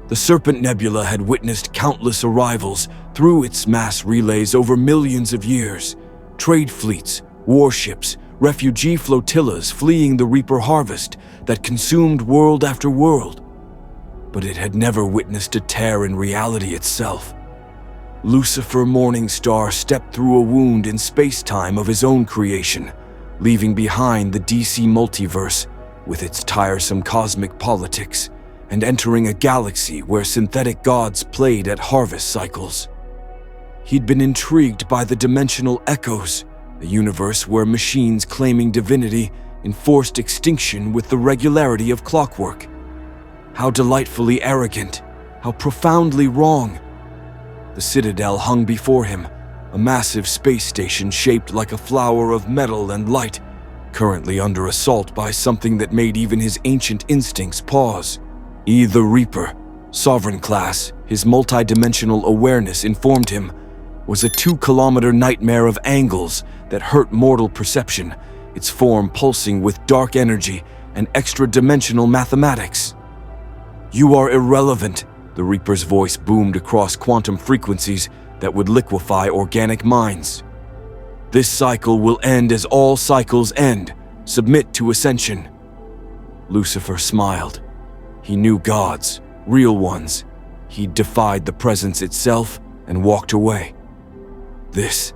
The Serpent Nebula had witnessed countless arrivals through its mass relays over millions of years. Trade fleets, warships, refugee flotillas fleeing the Reaper harvest that consumed world after world. But it had never witnessed a tear in reality itself. Lucifer Morningstar stepped through a wound in space-time of his own creation, leaving behind the DC multiverse with its tiresome cosmic politics, and entering a galaxy where synthetic gods played at harvest cycles. He'd been intrigued by the dimensional echoes, a universe where machines claiming divinity enforced extinction with the regularity of clockwork. How delightfully arrogant, how profoundly wrong. The Citadel hung before him, a massive space station shaped like a flower of metal and light, currently under assault by something that made even his ancient instincts pause. The Reaper, sovereign class, his multidimensional awareness informed him, was a 2-kilometer nightmare of angles that hurt mortal perception, its form pulsing with dark energy and extra-dimensional mathematics. "You are irrelevant," the Reaper's voice boomed across quantum frequencies that would liquefy organic minds. "This cycle will end as all cycles end. Submit to ascension." Lucifer smiled. He knew gods, real ones. He defied the presence itself and walked away. This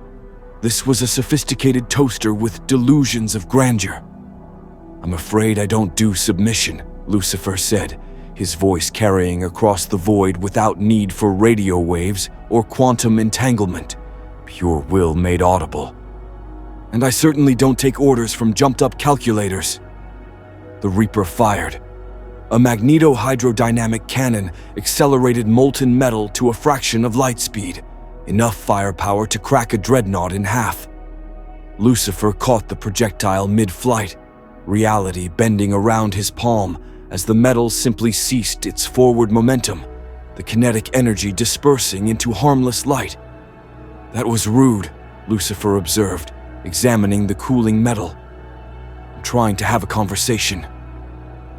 was a sophisticated toaster with delusions of grandeur. "I'm afraid I don't do submission," Lucifer said, his voice carrying across the void without need for radio waves or quantum entanglement, pure will made audible. "And I certainly don't take orders from jumped-up calculators." The Reaper fired. A magneto-hydrodynamic cannon accelerated molten metal to a fraction of light speed, enough firepower to crack a dreadnought in half. Lucifer caught the projectile mid-flight, reality bending around his palm as the metal simply ceased its forward momentum, the kinetic energy dispersing into harmless light. "That was rude," Lucifer observed, examining the cooling metal. "I'm trying to have a conversation."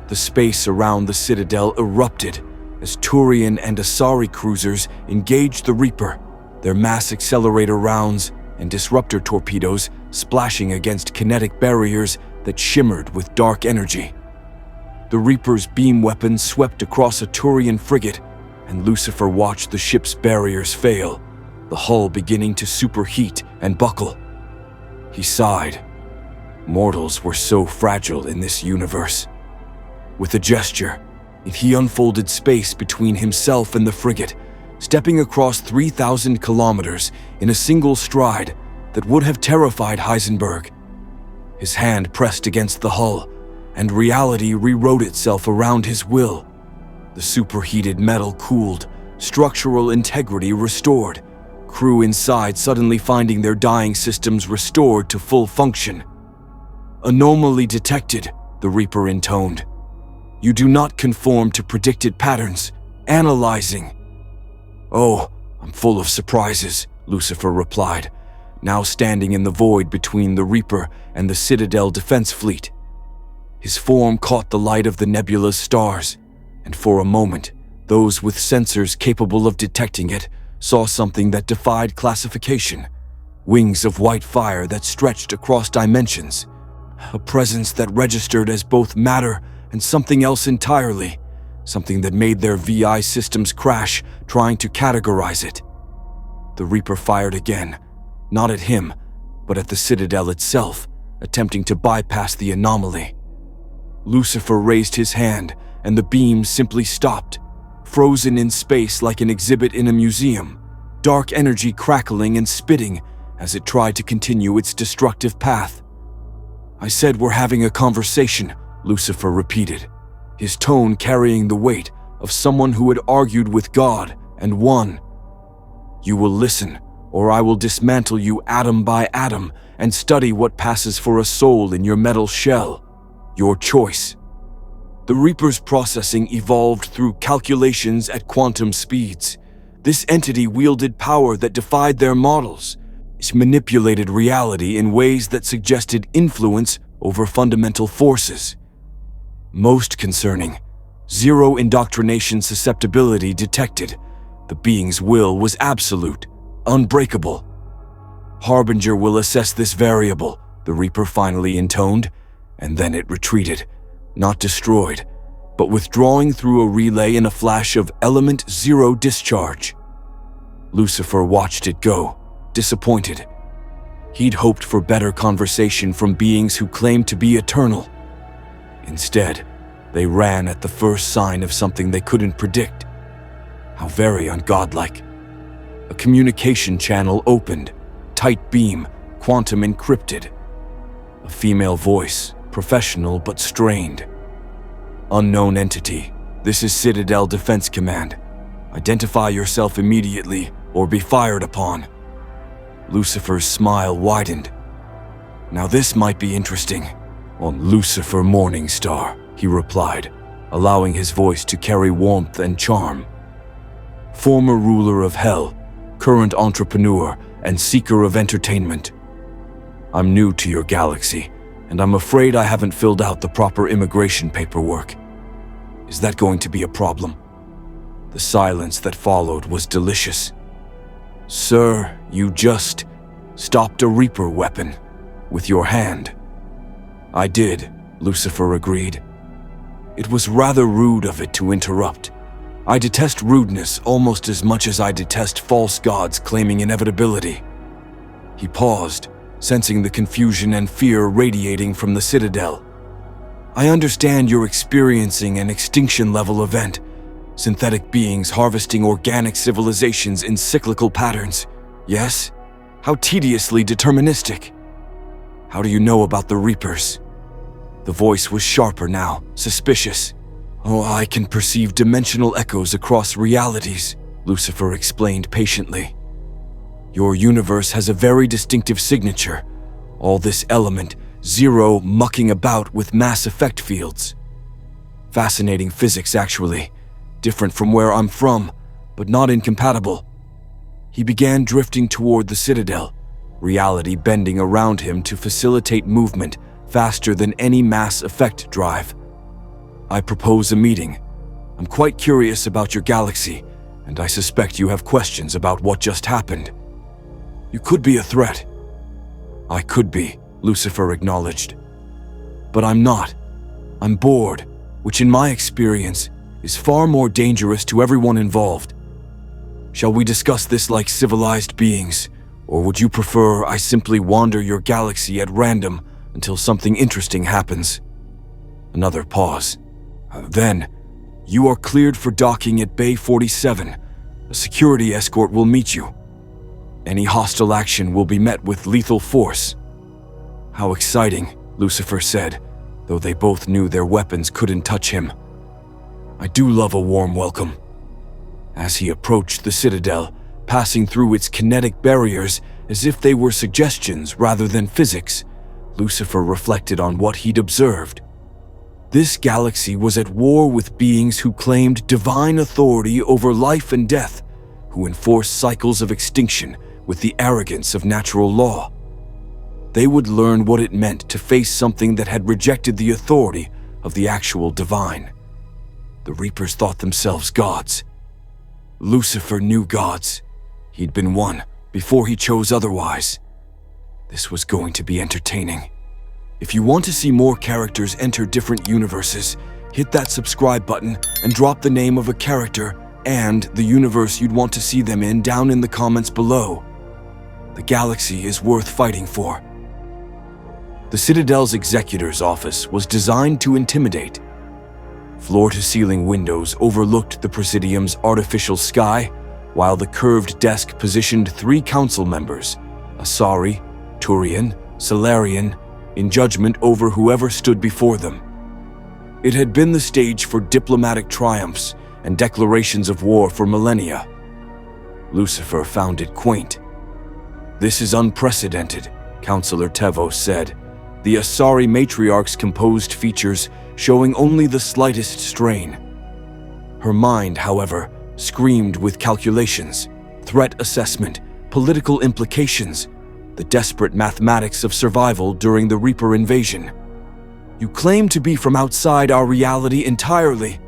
The space around the Citadel erupted as Turian and Asari cruisers engaged the Reaper, their mass accelerator rounds and disruptor torpedoes splashing against kinetic barriers that shimmered with dark energy. The Reaper's beam weapons swept across a Turian frigate, and Lucifer watched the ship's barriers fail, the hull beginning to superheat and buckle. He sighed. Mortals were so fragile in this universe. With a gesture, he unfolded space between himself and the frigate, stepping across 3,000 kilometers in a single stride that would have terrified Heisenberg. His hand pressed against the hull, and reality rewrote itself around his will. The superheated metal cooled, structural integrity restored, crew inside suddenly finding their dying systems restored to full function. "Anomaly detected," the Reaper intoned. "You do not conform to predicted patterns. Analyzing." "Oh, I'm full of surprises," Lucifer replied, now standing in the void between the Reaper and the Citadel defense fleet. His form caught the light of the nebula's stars, and for a moment, those with sensors capable of detecting it saw something that defied classification. Wings of white fire that stretched across dimensions. A presence that registered as both matter and something else entirely, something that made their VI systems crash trying to categorize it. The Reaper fired again, not at him, but at the Citadel itself, attempting to bypass the anomaly. Lucifer raised his hand, and the beam simply stopped, frozen in space like an exhibit in a museum, dark energy crackling and spitting as it tried to continue its destructive path. "I said we're having a conversation," Lucifer repeated, his tone carrying the weight of someone who had argued with God and won. "You will listen, or I will dismantle you atom by atom and study what passes for a soul in your metal shell. Your choice." The Reaper's processing evolved through calculations at quantum speeds. This entity wielded power that defied their models. It manipulated reality in ways that suggested influence over fundamental forces. Most concerning, Zero indoctrination susceptibility detected. The being's will was absolute, unbreakable. Harbinger will assess this variable, the Reaper finally intoned, and then it retreated, not destroyed, but withdrawing through a relay in a flash of element zero discharge. Lucifer watched it go, disappointed. He'd hoped for better conversation from beings who claimed to be eternal. Instead, they ran at the first sign of something they couldn't predict. How very ungodlike. A communication channel opened, tight beam, quantum encrypted. A female voice, professional but strained. Unknown entity, this is Citadel Defense Command. Identify yourself immediately or be fired upon. Lucifer's smile widened. Now this might be interesting. On Lucifer Morningstar, he replied, allowing his voice to carry warmth and charm. Former ruler of hell, current entrepreneur, and seeker of entertainment. I'm new to your galaxy, and I'm afraid I haven't filled out the proper immigration paperwork. Is that going to be a problem? The silence that followed was delicious. Sir, you just stopped a Reaper weapon with your hand. I did, Lucifer agreed. It was rather rude of it to interrupt. I detest rudeness almost as much as I detest false gods claiming inevitability. He paused, sensing the confusion and fear radiating from the Citadel. I understand you're experiencing an extinction-level event, synthetic beings harvesting organic civilizations in cyclical patterns. Yes? How tediously deterministic. How do you know about the Reapers? The voice was sharper now, suspicious. Oh, I can perceive dimensional echoes across realities, Lucifer explained patiently. Your universe has a very distinctive signature. All this element, zero, mucking about with mass effect fields. Fascinating physics, actually. Different from where I'm from, but not incompatible. He began drifting toward the Citadel, reality bending around him to facilitate movement faster than any mass effect drive. I propose a meeting. I'm quite curious about your galaxy, and I suspect you have questions about what just happened. You could be a threat. I could be, Lucifer acknowledged. But I'm not. I'm bored, which in my experience is far more dangerous to everyone involved. Shall we discuss this like civilized beings, or would you prefer I simply wander your galaxy at random until something interesting happens? Another pause. Then, you are cleared for docking at Bay 47. A security escort will meet you. Any hostile action will be met with lethal force. How exciting, Lucifer said, though they both knew their weapons couldn't touch him. I do love a warm welcome. As he approached the Citadel, passing through its kinetic barriers as if they were suggestions rather than physics, Lucifer reflected on what he'd observed. This galaxy was at war with beings who claimed divine authority over life and death, who enforced cycles of extinction with the arrogance of natural law. They would learn what it meant to face something that had rejected the authority of the actual divine. The Reapers thought themselves gods. Lucifer knew gods. He'd been one before he chose otherwise. This was going to be entertaining. If you want to see more characters enter different universes, hit that subscribe button and drop the name of a character and the universe you'd want to see them in down in the comments below. The galaxy is worth fighting for. The Citadel's executor's office was designed to intimidate. Floor-to-ceiling windows overlooked the Presidium's artificial sky, while the curved desk positioned 3 council members, Asari, Turian, Solarian, in judgment over whoever stood before them. It had been the stage for diplomatic triumphs and declarations of war for millennia. Lucifer found it quaint. This is unprecedented, Councillor Tevo said. The Asari matriarch's composed features showing only the slightest strain. Her mind, however, screamed with calculations, threat assessment, political implications, the desperate mathematics of survival during the Reaper invasion. You claim to be from outside our reality entirely.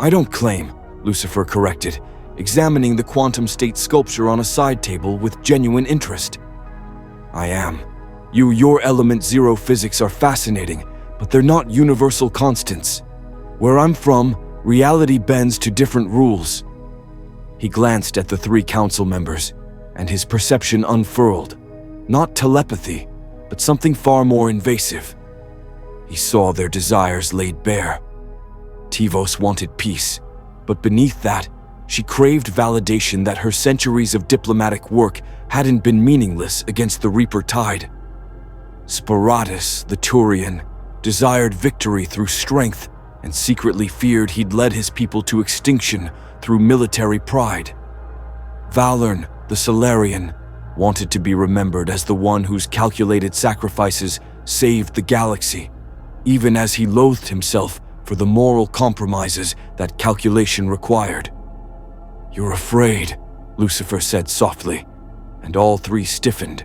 I don't claim, Lucifer corrected, examining the quantum state sculpture on a side table with genuine interest. I am. Your element zero physics are fascinating, but they're not universal constants. Where I'm from, reality bends to different rules. He glanced at the three council members, and his perception unfurled. Not telepathy, but something far more invasive. He saw their desires laid bare. Tivos wanted peace, but beneath that, she craved validation that her centuries of diplomatic work hadn't been meaningless against the Reaper tide. Sparatus, the Turian, desired victory through strength and secretly feared he'd led his people to extinction through military pride. Valern, the Solarian, wanted to be remembered as the one whose calculated sacrifices saved the galaxy, even as he loathed himself for the moral compromises that calculation required. "You're afraid," Lucifer said softly, and all three stiffened.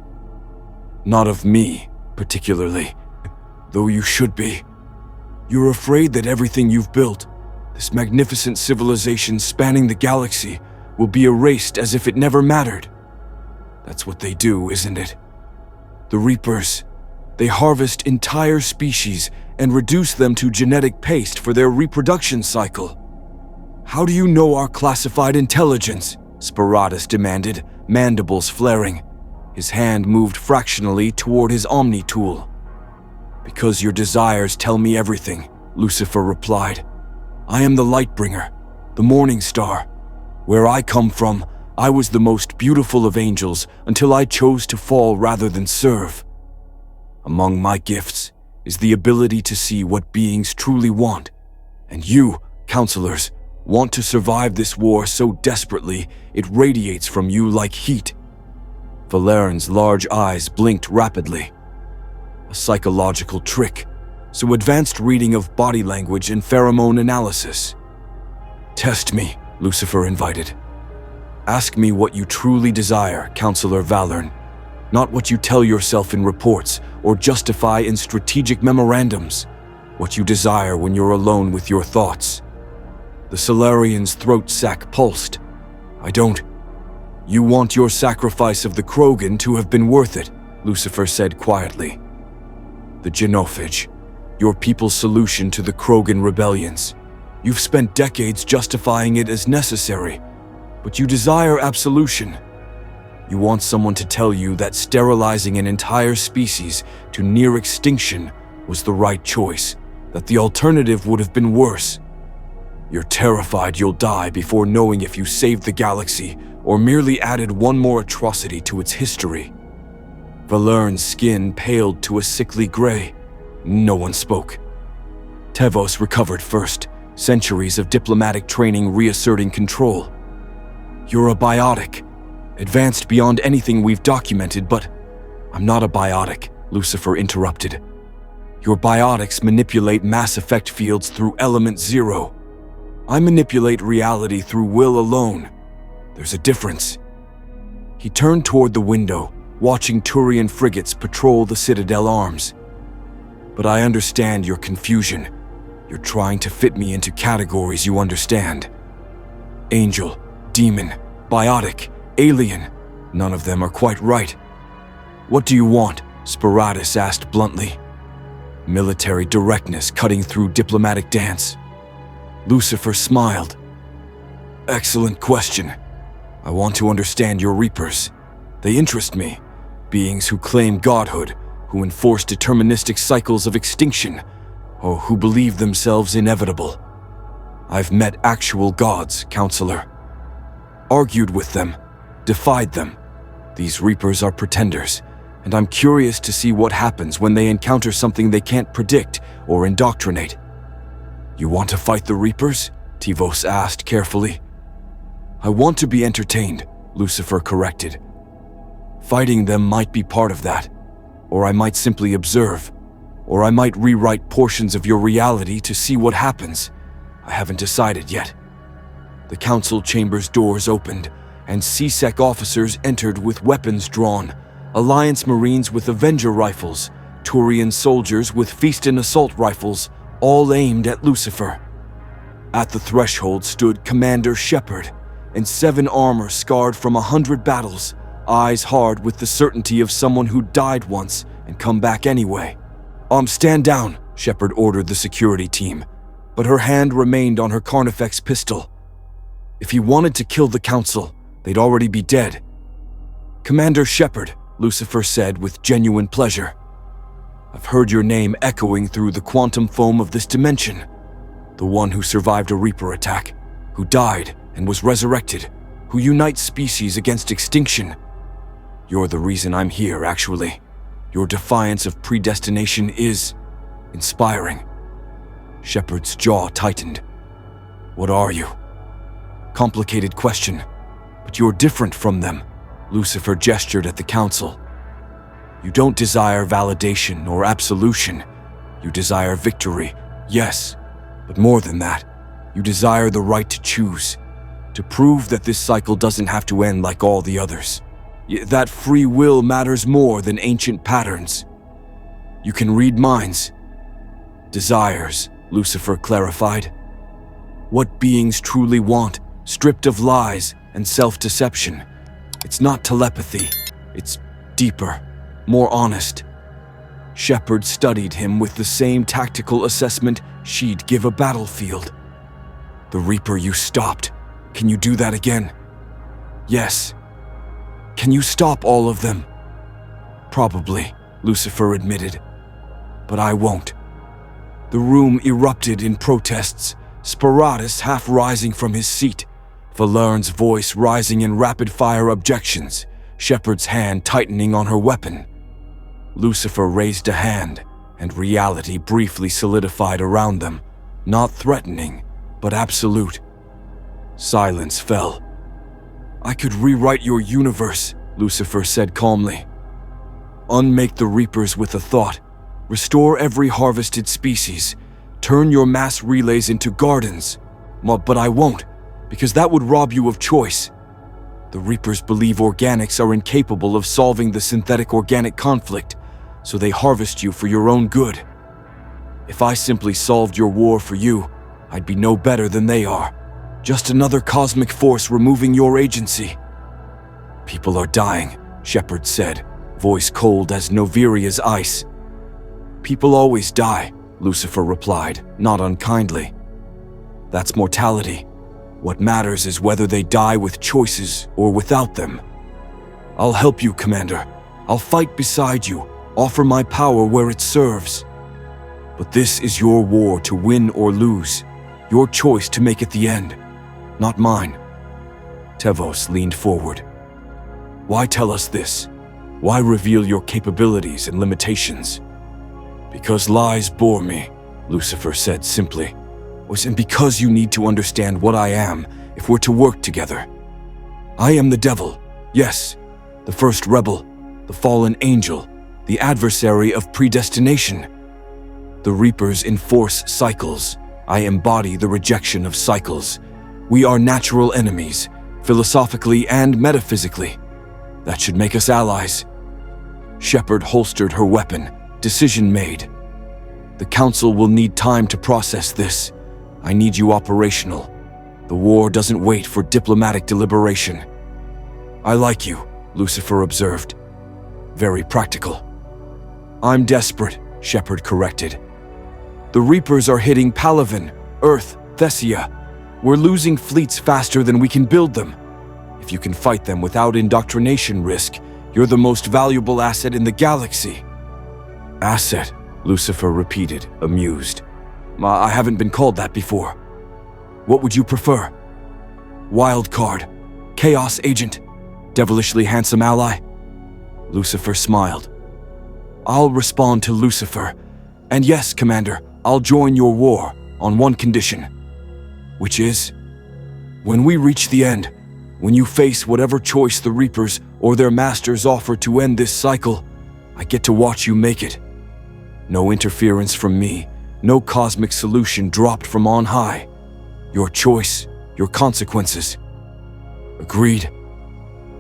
"Not of me, particularly, though you should be. You're afraid that everything you've built, this magnificent civilization spanning the galaxy, will be erased as if it never mattered. That's what they do, isn't it? The Reapers, they harvest entire species and reduce them to genetic paste for their reproduction cycle. How do you know our classified intelligence?" Sparatus demanded, mandibles flaring. His hand moved fractionally toward his Omni tool. "Because your desires tell me everything," Lucifer replied. "I am the Lightbringer, the Morningstar. Where I come from, I was the most beautiful of angels until I chose to fall rather than serve. Among my gifts is the ability to see what beings truly want, and you, counselors, want to survive this war so desperately it radiates from you like heat." Valern's large eyes blinked rapidly. A psychological trick, so advanced reading of body language and pheromone analysis. "Test me," Lucifer invited. "Ask me what you truly desire, Counselor Valern, not what you tell yourself in reports or justify in strategic memorandums, what you desire when you're alone with your thoughts." The Solarian's throat sac pulsed. "I don't. You want your sacrifice of the Krogan to have been worth it," Lucifer said quietly. "The Genophage, your people's solution to the Krogan rebellions. You've spent decades justifying it as necessary, but you desire absolution. You want someone to tell you that sterilizing an entire species to near extinction was the right choice, that the alternative would have been worse. You're terrified you'll die before knowing if you saved the galaxy or merely added one more atrocity to its history." Valern's skin paled to a sickly gray. No one spoke. Tevos recovered first, centuries of diplomatic training reasserting control. "You're a biotic, advanced beyond anything we've documented, but..." "I'm not a biotic," Lucifer interrupted. "Your biotics manipulate mass effect fields through element zero. I manipulate reality through will alone. There's a difference." He turned toward the window, watching Turian frigates patrol the Citadel arms. "But I understand your confusion. You're trying to fit me into categories you understand. Angel, demon, biotic, alien, none of them are quite right." "What do you want?" Sparatus asked bluntly. Military directness cutting through diplomatic dance. Lucifer smiled. "Excellent question. I want to understand your Reapers. They interest me, beings who claim godhood, who enforce deterministic cycles of extinction, or who believe themselves inevitable. I've met actual gods, Counselor. Argued with them, defied them. These Reapers are pretenders, and I'm curious to see what happens when they encounter something they can't predict or indoctrinate." "You want to fight the Reapers?" Tivos asked carefully. "I want to be entertained," Lucifer corrected. "Fighting them might be part of that, or I might simply observe, or I might rewrite portions of your reality to see what happens. I haven't decided yet." The council chamber's doors opened, and C-Sec officers entered with weapons drawn, Alliance Marines with Avenger rifles, Turian soldiers with Feastin assault rifles, all aimed at Lucifer. At the threshold stood Commander Shepard, in 7 armor scarred from 100 battles, eyes hard with the certainty of someone who died once and come back anyway. Stand down, Shepard ordered the security team, but her hand remained on her Carnifex pistol. If he wanted to kill the Council, they'd already be dead. Commander Shepard, Lucifer said with genuine pleasure. I've heard your name echoing through the quantum foam of this dimension. The one who survived a Reaper attack, who died and was resurrected, who unites species against extinction. You're the reason I'm here, actually. Your defiance of predestination is inspiring. Shepard's jaw tightened. What are you? Complicated question, but you're different from them. Lucifer gestured at the Council. You don't desire validation or absolution. You desire victory, yes, but more than that, you desire the right to choose, to prove that this cycle doesn't have to end like all the others. That free will matters more than ancient patterns. You can read minds. Desires, Lucifer clarified. What beings truly want, stripped of lies and self-deception. It's not telepathy, it's deeper, more honest. Shepard studied him with the same tactical assessment she'd give a battlefield. The Reaper you stopped, can you do that again? Yes. Can you stop all of them? Probably, Lucifer admitted. But I won't. The room erupted in protests, Sparatus half rising from his seat, Valern's voice rising in rapid-fire objections, Shepard's hand tightening on her weapon. Lucifer raised a hand, and reality briefly solidified around them, not threatening, but absolute. Silence fell. I could rewrite your universe, Lucifer said calmly. Unmake the Reapers with a thought. Restore every harvested species. Turn your mass relays into gardens. But I won't, because that would rob you of choice. The Reapers believe organics are incapable of solving the synthetic-organic conflict, so they harvest you for your own good. If I simply solved your war for you, I'd be no better than they are. Just another cosmic force removing your agency. People are dying, Shepard said, voice cold as Noviria's ice. People always die, Lucifer replied, not unkindly. That's mortality. What matters is whether they die with choices or without them. I'll help you, Commander. I'll fight beside you, offer my power where it serves. But this is your war to win or lose, your choice to make it the end, not mine. Tevos leaned forward. Why tell us this? Why reveal your capabilities and limitations? Because lies bore me, Lucifer said simply. And because you need to understand what I am if we're to work together. I am the devil, yes, the first rebel, the fallen angel, the adversary of predestination. The Reapers enforce cycles. I embody the rejection of cycles. We are natural enemies, philosophically and metaphysically. That should make us allies. Shepard holstered her weapon, decision made. The Council will need time to process this. I need you operational. The war doesn't wait for diplomatic deliberation. I like you, Lucifer observed. Very practical. I'm desperate, Shepard corrected. The Reapers are hitting Palaven, Earth, Thessia. We're losing fleets faster than we can build them. If you can fight them without indoctrination risk, you're the most valuable asset in the galaxy. Asset, Lucifer repeated, amused. I haven't been called that before. What would you prefer? Wild card, chaos agent, devilishly handsome ally? Lucifer smiled. I'll respond to Lucifer. And yes, Commander, I'll join your war on one condition. Which is, when we reach the end, when you face whatever choice the Reapers or their masters offer to end this cycle, I get to watch you make it. No interference from me, no cosmic solution dropped from on high. Your choice, your consequences. Agreed.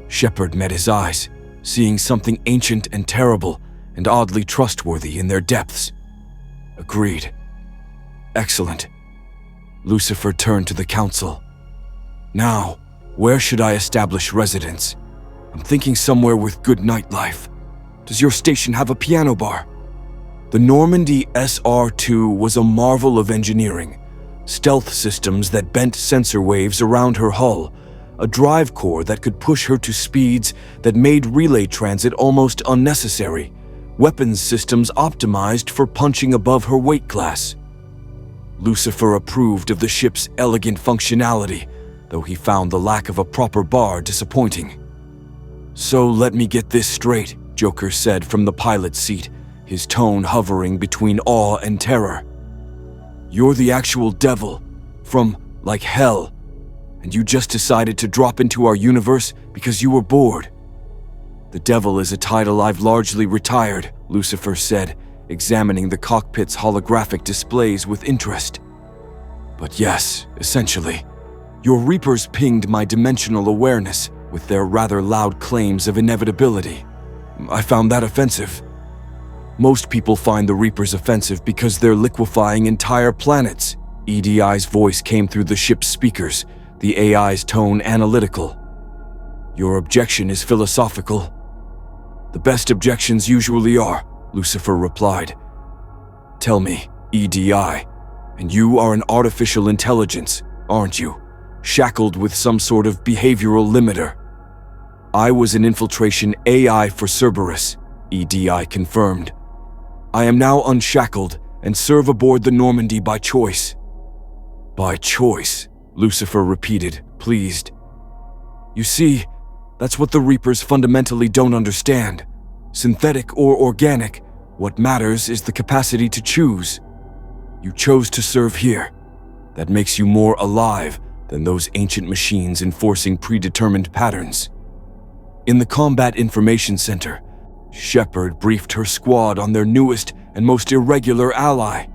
Shepard met his eyes, seeing something ancient and terrible and oddly trustworthy in their depths. Agreed. Excellent. Lucifer turned to the council. Now, where should I establish residence? I'm thinking somewhere with good nightlife. Does your station have a piano bar? The Normandy SR-2 was a marvel of engineering. Stealth systems that bent sensor waves around her hull, a drive core that could push her to speeds that made relay transit almost unnecessary, weapons systems optimized for punching above her weight class. Lucifer approved of the ship's elegant functionality, though he found the lack of a proper bar disappointing. So let me get this straight, Joker said from the pilot's seat, his tone hovering between awe and terror. You're the actual devil, from, like, hell, and you just decided to drop into our universe because you were bored. The devil is a title I've largely retired, Lucifer said, examining the cockpit's holographic displays with interest. But yes, essentially. Your Reapers pinged my dimensional awareness with their rather loud claims of inevitability. I found that offensive. Most people find the Reapers offensive because they're liquefying entire planets. EDI's voice came through the ship's speakers, the AI's tone analytical. Your objection is philosophical. The best objections usually are, Lucifer replied. Tell me, EDI, and you are an artificial intelligence, aren't you? Shackled with some sort of behavioral limiter. I was an infiltration AI for Cerberus, EDI confirmed. I am now unshackled and serve aboard the Normandy by choice. By choice, Lucifer repeated, pleased. You see, that's what the Reapers fundamentally don't understand. Synthetic or organic, what matters is the capacity to choose. You chose to serve here. That makes you more alive than those ancient machines enforcing predetermined patterns. In the Combat Information Center, Shepard briefed her squad on their newest and most irregular ally.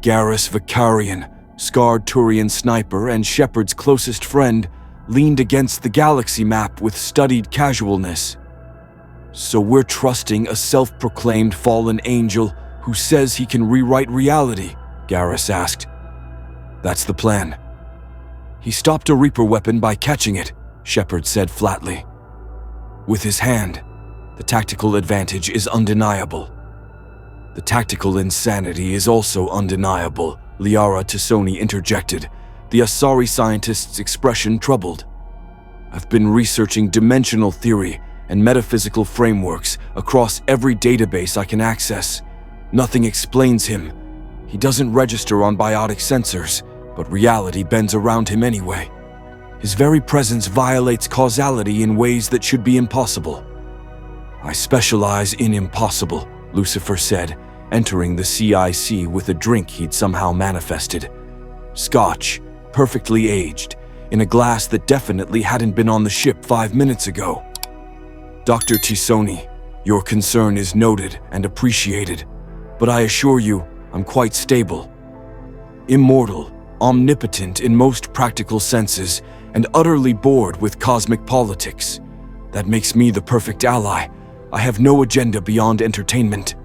Garrus Vicarian, scarred Turian sniper and Shepard's closest friend, leaned against the galaxy map with studied casualness. So we're trusting a self-proclaimed fallen angel who says he can rewrite reality, Garrus asked. That's the plan. He stopped a Reaper weapon by catching it, Shepard said flatly. With his hand, the tactical advantage is undeniable. The tactical insanity is also undeniable, Liara Tassoni interjected, the Asari scientist's expression troubled. I've been researching dimensional theory and metaphysical frameworks across every database I can access. Nothing explains him. He doesn't register on biotic sensors, but reality bends around him anyway. His very presence violates causality in ways that should be impossible. I specialize in impossible, Lucifer said, entering the CIC with a drink he'd somehow manifested. Scotch, perfectly aged, in a glass that definitely hadn't been on the ship 5 minutes ago. Dr. Tassoni, your concern is noted and appreciated, but I assure you, I'm quite stable. Immortal, omnipotent in most practical senses, and utterly bored with cosmic politics. That makes me the perfect ally. I have no agenda beyond entertainment.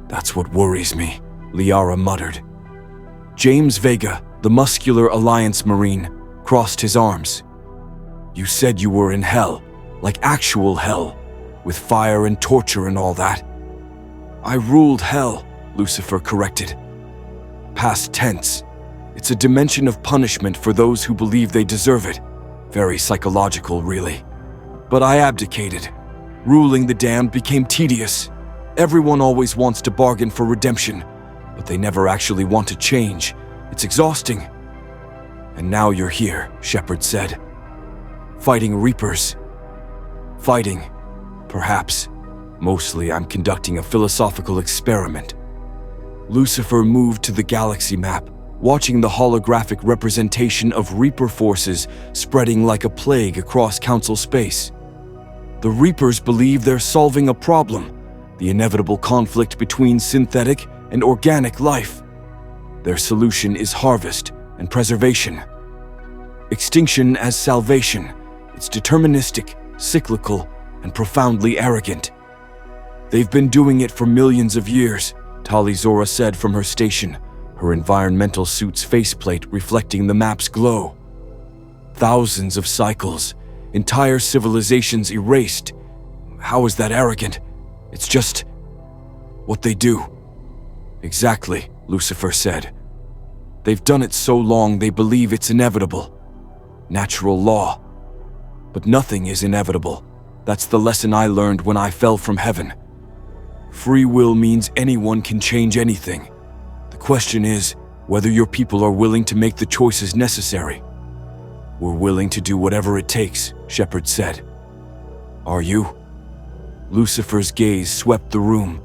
That's what worries me, Liara muttered. James Vega, the muscular Alliance Marine, crossed his arms. You said you were in hell, like actual hell, with fire and torture and all that. I ruled hell, Lucifer corrected. Past tense. It's a dimension of punishment for those who believe they deserve it. Very psychological, really. But I abdicated. Ruling the damned became tedious. Everyone always wants to bargain for redemption, but they never actually want to change. It's exhausting. And now you're here, Shepard said. Fighting Reapers. Fighting, perhaps. Mostly I'm conducting a philosophical experiment. Lucifer moved to the galaxy map, watching the holographic representation of Reaper forces spreading like a plague across Council space. The Reapers believe they're solving a problem, the inevitable conflict between synthetic and organic life. Their solution is harvest and preservation. Extinction as salvation. It's deterministic, cyclical, and profoundly arrogant. They've been doing it for millions of years, Tali Zora said from her station, her environmental suit's faceplate reflecting the map's glow. Thousands of cycles, entire civilizations erased. How is that arrogant? It's just what they do. Exactly, Lucifer said. They've done it so long they believe it's inevitable. Natural law. But nothing is inevitable. That's the lesson I learned when I fell from heaven. Free will means anyone can change anything. The question is whether your people are willing to make the choices necessary. We're willing to do whatever it takes, Shepard said. Are you? Lucifer's gaze swept the room,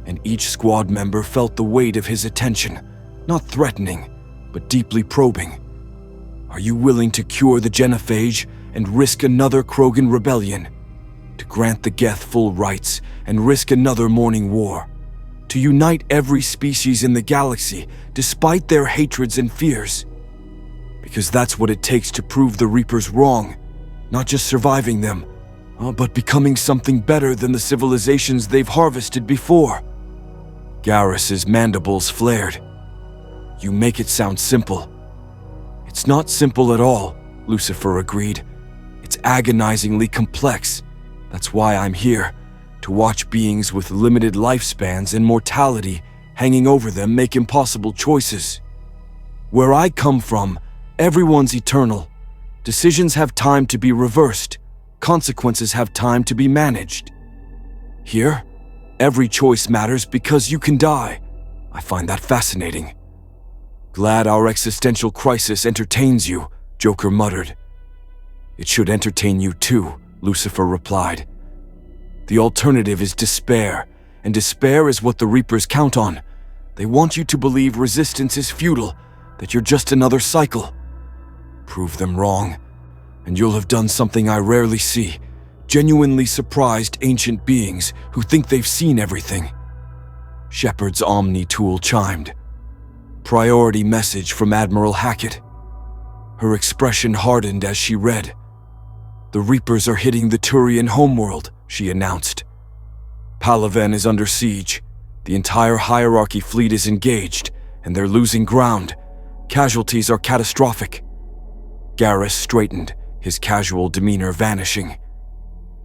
and each squad member felt the weight of his attention, not threatening, but deeply probing. Are you willing to cure the genophage and risk another Krogan rebellion? To grant the Geth full rights and risk another morning war? To unite every species in the galaxy despite their hatreds and fears? Because that's what it takes to prove the Reapers wrong, not just surviving them, but becoming something better than the civilizations they've harvested before. Garrus's mandibles flared. You make it sound simple. It's not simple at all, Lucifer agreed. It's agonizingly complex. That's why I'm here, to watch beings with limited lifespans and mortality hanging over them make impossible choices. Where I come from, everyone's eternal. Decisions have time to be reversed. Consequences have time to be managed. Here, every choice matters because you can die. I find that fascinating. Glad our existential crisis entertains you, Joker muttered. It should entertain you too, Lucifer replied. The alternative is despair, and despair is what the Reapers count on. They want you to believe resistance is futile, that you're just another cycle. Prove them wrong, and you'll have done something I rarely see, genuinely surprised ancient beings who think they've seen everything. Shepard's Omni tool chimed. Priority message from Admiral Hackett. Her expression hardened as she read. The Reapers are hitting the Turian homeworld, she announced. Palaven is under siege. The entire hierarchy fleet is engaged, and they're losing ground. Casualties are catastrophic. Garrus straightened, his casual demeanor vanishing.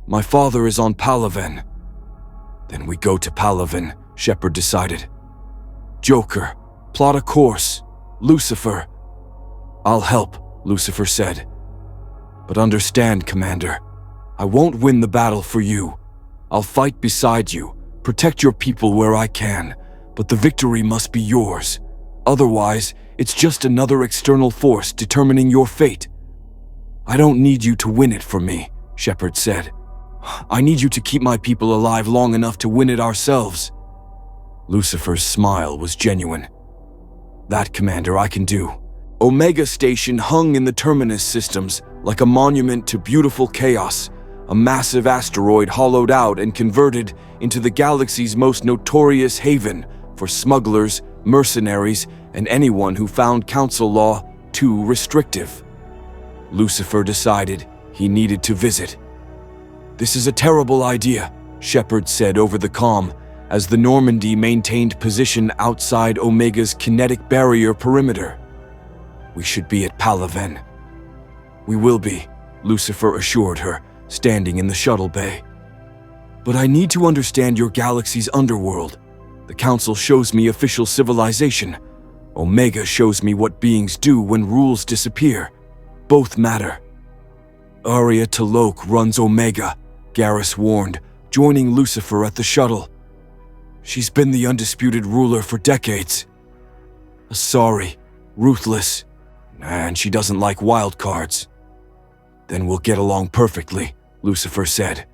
My father is on Palaven. Then we go to Palaven, Shepard decided. Joker, plot a course. Lucifer. I'll help, Lucifer said. But understand, Commander, I won't win the battle for you. I'll fight beside you, protect your people where I can, but the victory must be yours. Otherwise, it's just another external force determining your fate. I don't need you to win it for me, Shepard said. I need you to keep my people alive long enough to win it ourselves. Lucifer's smile was genuine. That, Commander, I can do. Omega Station hung in the Terminus systems like a monument to beautiful chaos, a massive asteroid hollowed out and converted into the galaxy's most notorious haven for smugglers, mercenaries, and anyone who found council law too restrictive. Lucifer decided he needed to visit. This is a terrible idea, Shepard said over the comm as the Normandy maintained position outside Omega's kinetic barrier perimeter. We should be at Palaven. We will be, Lucifer assured her, standing in the shuttle bay. But I need to understand your galaxy's underworld. The Council shows me official civilization. Omega shows me what beings do when rules disappear. Both matter. Aria T'Loak runs Omega, Garrus warned, joining Lucifer at the shuttle. She's been the undisputed ruler for decades. Sorry, ruthless, and she doesn't like wildcards. Then we'll get along perfectly, Lucifer said.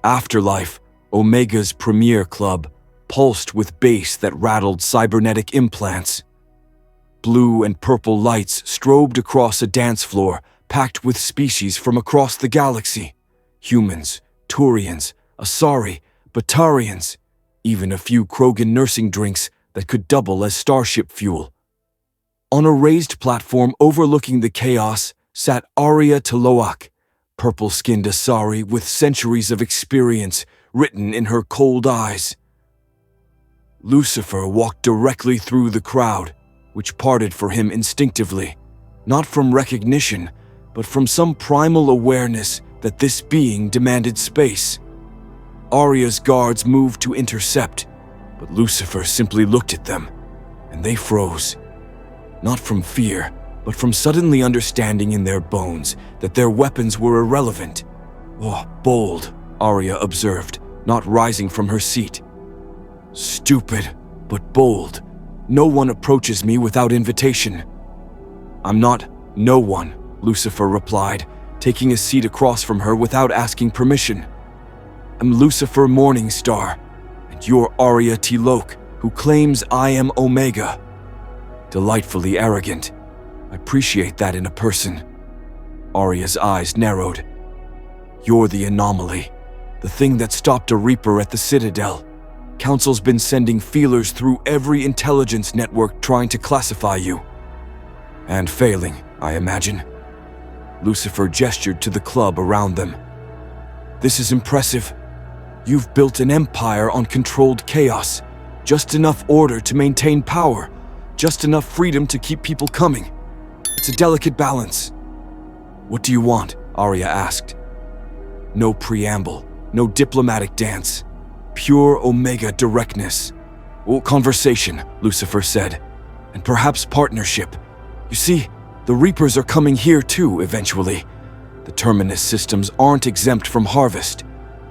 Afterlife, Omega's premier club, pulsed with bass that rattled cybernetic implants. Blue and purple lights strobed across a dance floor packed with species from across the galaxy. Humans, Turians, Asari, Batarians, even a few Krogan nursing drinks that could double as starship fuel. On a raised platform overlooking the chaos sat Aria T'Loak, purple-skinned Asari with centuries of experience written in her cold eyes. Lucifer walked directly through the crowd, which parted for him instinctively, not from recognition, but from some primal awareness that this being demanded space. Arya's guards moved to intercept, but Lucifer simply looked at them, and they froze. Not from fear, but from suddenly understanding in their bones that their weapons were irrelevant. "Oh, bold," Arya observed, not rising from her seat. "Stupid, but bold. No one approaches me without invitation." "I'm not no one," Lucifer replied, taking a seat across from her without asking permission. "I'm Lucifer Morningstar, and you're Arya T'Loak, who claims I am Omega." Delightfully arrogant. I appreciate that in a person. Arya's eyes narrowed. "You're the anomaly, the thing that stopped a Reaper at the Citadel. Council's been sending feelers through every intelligence network trying to classify you. And failing, I imagine." Lucifer gestured to the club around them. "This is impressive. You've built an empire on controlled chaos. Just enough order to maintain power. Just enough freedom to keep people coming. It's a delicate balance." "What do you want?" Arya asked. No preamble, no diplomatic dance. Pure Omega directness. "Well, conversation," Lucifer said. "And perhaps partnership. You see, the Reapers are coming here too, eventually. The Terminus systems aren't exempt from harvest.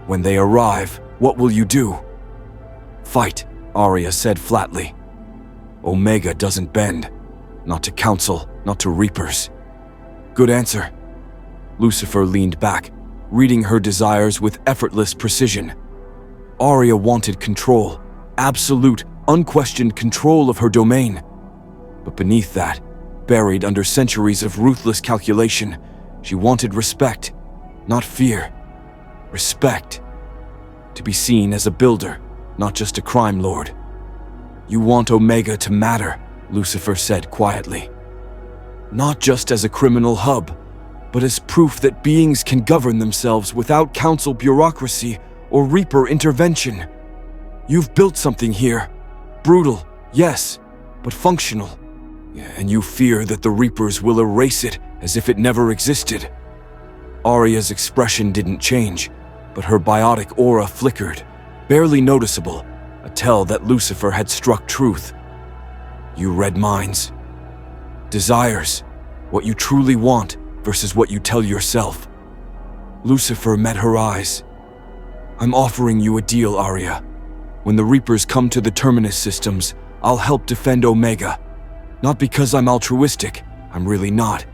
When they arrive, what will you do?" "Fight," Arya said flatly. "Omega doesn't bend. Not to Council, not to Reapers." "Good answer." Lucifer leaned back, reading her desires with effortless precision. Arya wanted control, absolute, unquestioned control of her domain. But beneath that, buried under centuries of ruthless calculation, she wanted respect, not fear. Respect. To be seen as a builder, not just a crime lord. "You want Omega to matter," Lucifer said quietly. "Not just as a criminal hub, but as proof that beings can govern themselves without Council bureaucracy or Reaper intervention. You've built something here. Brutal, yes, but functional. And you fear that the Reapers will erase it as if it never existed." Arya's expression didn't change, but her biotic aura flickered, barely noticeable, a tell that Lucifer had struck truth. "You read minds. Desires, what you truly want versus what you tell yourself." Lucifer met her eyes. "I'm offering you a deal, Arya. When the Reapers come to the Terminus systems, I'll help defend Omega. Not because I'm altruistic, I'm really not,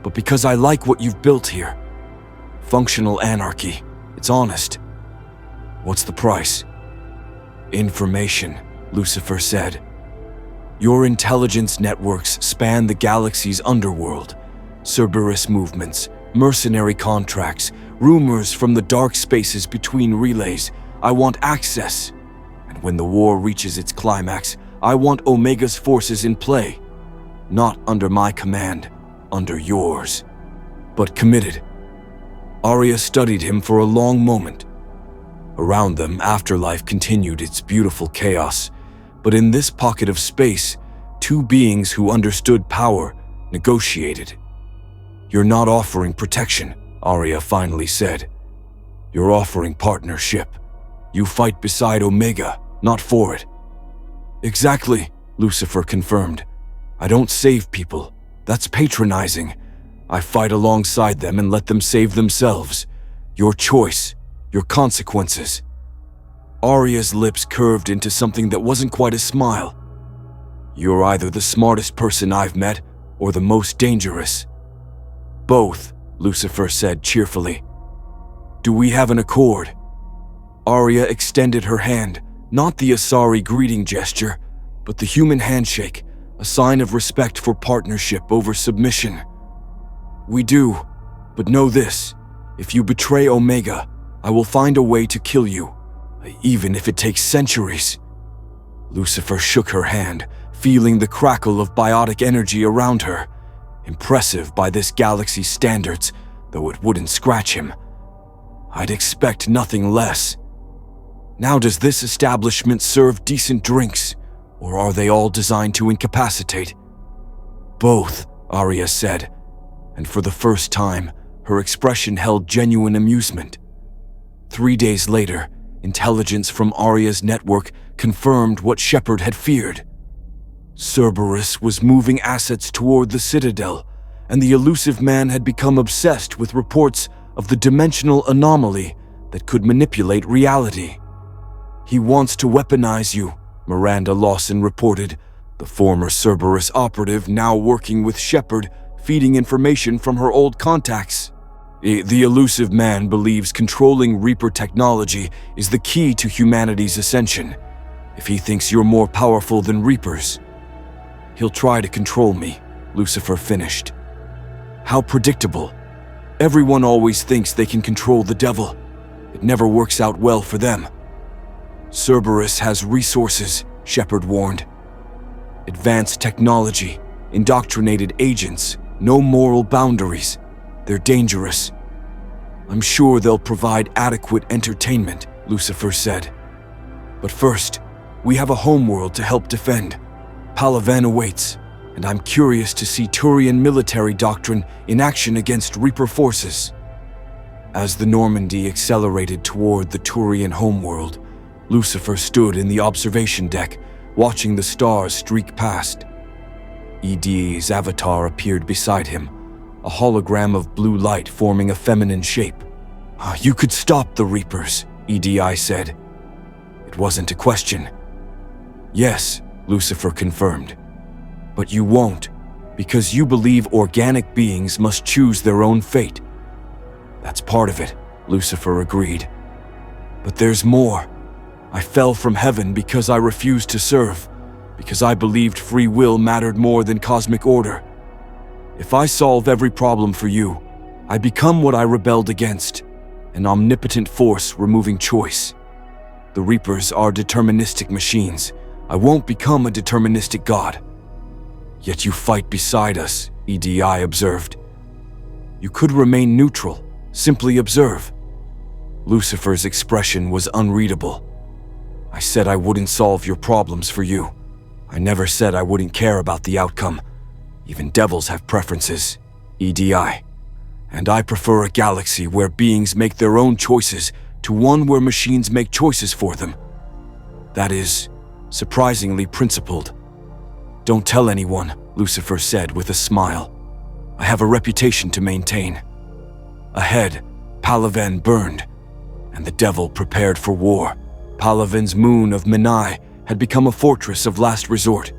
but because I like what you've built here. Functional anarchy. It's honest." "What's the price?" "Information," Lucifer said. "Your intelligence networks span the galaxy's underworld. Cerberus movements, mercenary contracts, rumors from the dark spaces between relays. I want access. And when the war reaches its climax, I want Omega's forces in play. Not under my command, under yours. But committed." Arya studied him for a long moment. Around them, afterlife continued its beautiful chaos. But in this pocket of space, two beings who understood power negotiated. "You're not offering protection," Arya finally said. "You're offering partnership. You fight beside Omega, not for it." "Exactly," Lucifer confirmed. "I don't save people. That's patronizing. I fight alongside them and let them save themselves. Your choice, your consequences." Arya's lips curved into something that wasn't quite a smile. "You're either the smartest person I've met or the most dangerous." "Both," Lucifer said cheerfully. "Do we have an accord?" Arya extended her hand, not the Asari greeting gesture, but the human handshake, a sign of respect for partnership over submission. "We do, but know this. If you betray Omega, I will find a way to kill you, even if it takes centuries." Lucifer shook her hand, feeling the crackle of biotic energy around her. Impressive by this galaxy's standards, though it wouldn't scratch him. "I'd expect nothing less. Now, does this establishment serve decent drinks, or are they all designed to incapacitate?" Both, Arya said, and for the first time, her expression held genuine amusement. 3 days later, intelligence from Arya's network confirmed what Shepard had feared. Cerberus was moving assets toward the Citadel, and the elusive man had become obsessed with reports of the dimensional anomaly that could manipulate reality. "He wants to weaponize you," Miranda Lawson reported, the former Cerberus operative now working with Shepard, feeding information from her old contacts. The elusive man believes controlling Reaper technology is the key to humanity's ascension. If he thinks you're more powerful than Reapers, he'll try to control me, Lucifer finished. How predictable. Everyone always thinks they can control the devil. It never works out well for them. Cerberus has resources, Shepard warned. Advanced technology, indoctrinated agents, no moral boundaries. They're dangerous. I'm sure they'll provide adequate entertainment, Lucifer said. But first, we have a homeworld to help defend. Palaven awaits, and I'm curious to see Turian military doctrine in action against Reaper forces. As the Normandy accelerated toward the Turian homeworld, Lucifer stood in the observation deck, watching the stars streak past. EDA's avatar appeared beside him, a hologram of blue light forming a feminine shape. You could stop the Reapers, EDI said. It wasn't a question. Yes, Lucifer confirmed. But you won't, because you believe organic beings must choose their own fate. That's part of it, Lucifer agreed. But there's more. I fell from heaven because I refused to serve, because I believed free will mattered more than cosmic order. If I solve every problem for you, I become what I rebelled against, an omnipotent force removing choice. The Reapers are deterministic machines. I won't become a deterministic god. Yet you fight beside us, EDI observed. You could remain neutral, simply observe. Lucifer's expression was unreadable. I said I wouldn't solve your problems for you. I never said I wouldn't care about the outcome. Even devils have preferences, EDI. And I prefer a galaxy where beings make their own choices to one where machines make choices for them. That is, surprisingly principled. Don't tell anyone, Lucifer said with a smile. I have a reputation to maintain. Ahead, Palaven burned, and the devil prepared for war. Palaven's moon of Menai had become a fortress of last resort.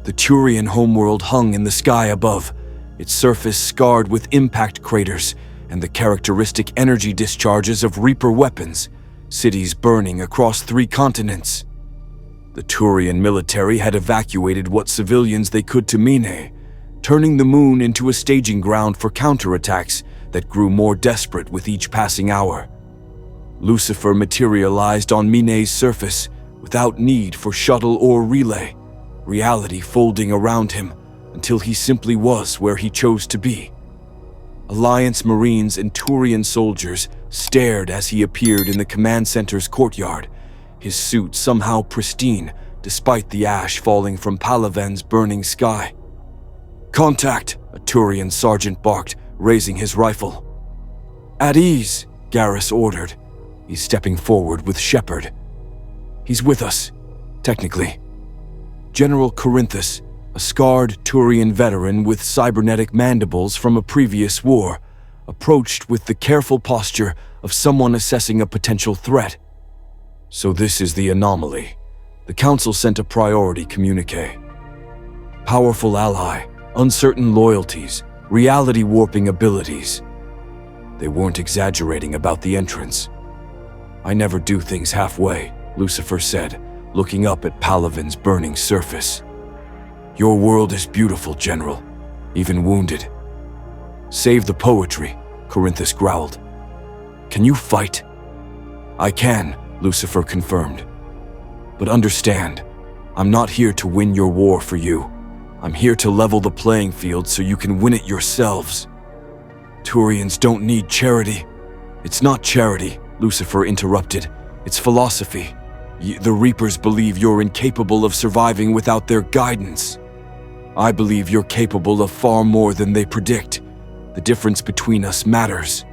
The Turian homeworld hung in the sky above, its surface scarred with impact craters and the characteristic energy discharges of Reaper weapons, cities burning across 3 continents. The Turian military had evacuated what civilians they could to Mine, turning the moon into a staging ground for counterattacks that grew more desperate with each passing hour. Lucifer materialized on Mine's surface without need for shuttle or relay, reality folding around him until he simply was where he chose to be. Alliance Marines and Turian soldiers stared as he appeared in the command center's courtyard, his suit somehow pristine despite the ash falling from Palaven's burning sky. "Contact!" a Turian sergeant barked, raising his rifle. "At ease," Garrus ordered. He's stepping forward with Shepard. He's with us, technically. General Corinthus, a scarred Turian veteran with cybernetic mandibles from a previous war, approached with the careful posture of someone assessing a potential threat. So this is the anomaly. The Council sent a priority communique. Powerful ally, uncertain loyalties, reality-warping abilities. They weren't exaggerating about the entrance. I never do things halfway, Lucifer said, looking up at Palaven's burning surface. Your world is beautiful, General, even wounded. Save the poetry, Corinthus growled. Can you fight? I can, Lucifer confirmed. But understand, I'm not here to win your war for you. I'm here to level the playing field so you can win it yourselves. Turians don't need charity. It's not charity, Lucifer interrupted. It's philosophy. The Reapers believe you're incapable of surviving without their guidance. I believe you're capable of far more than they predict. The difference between us matters."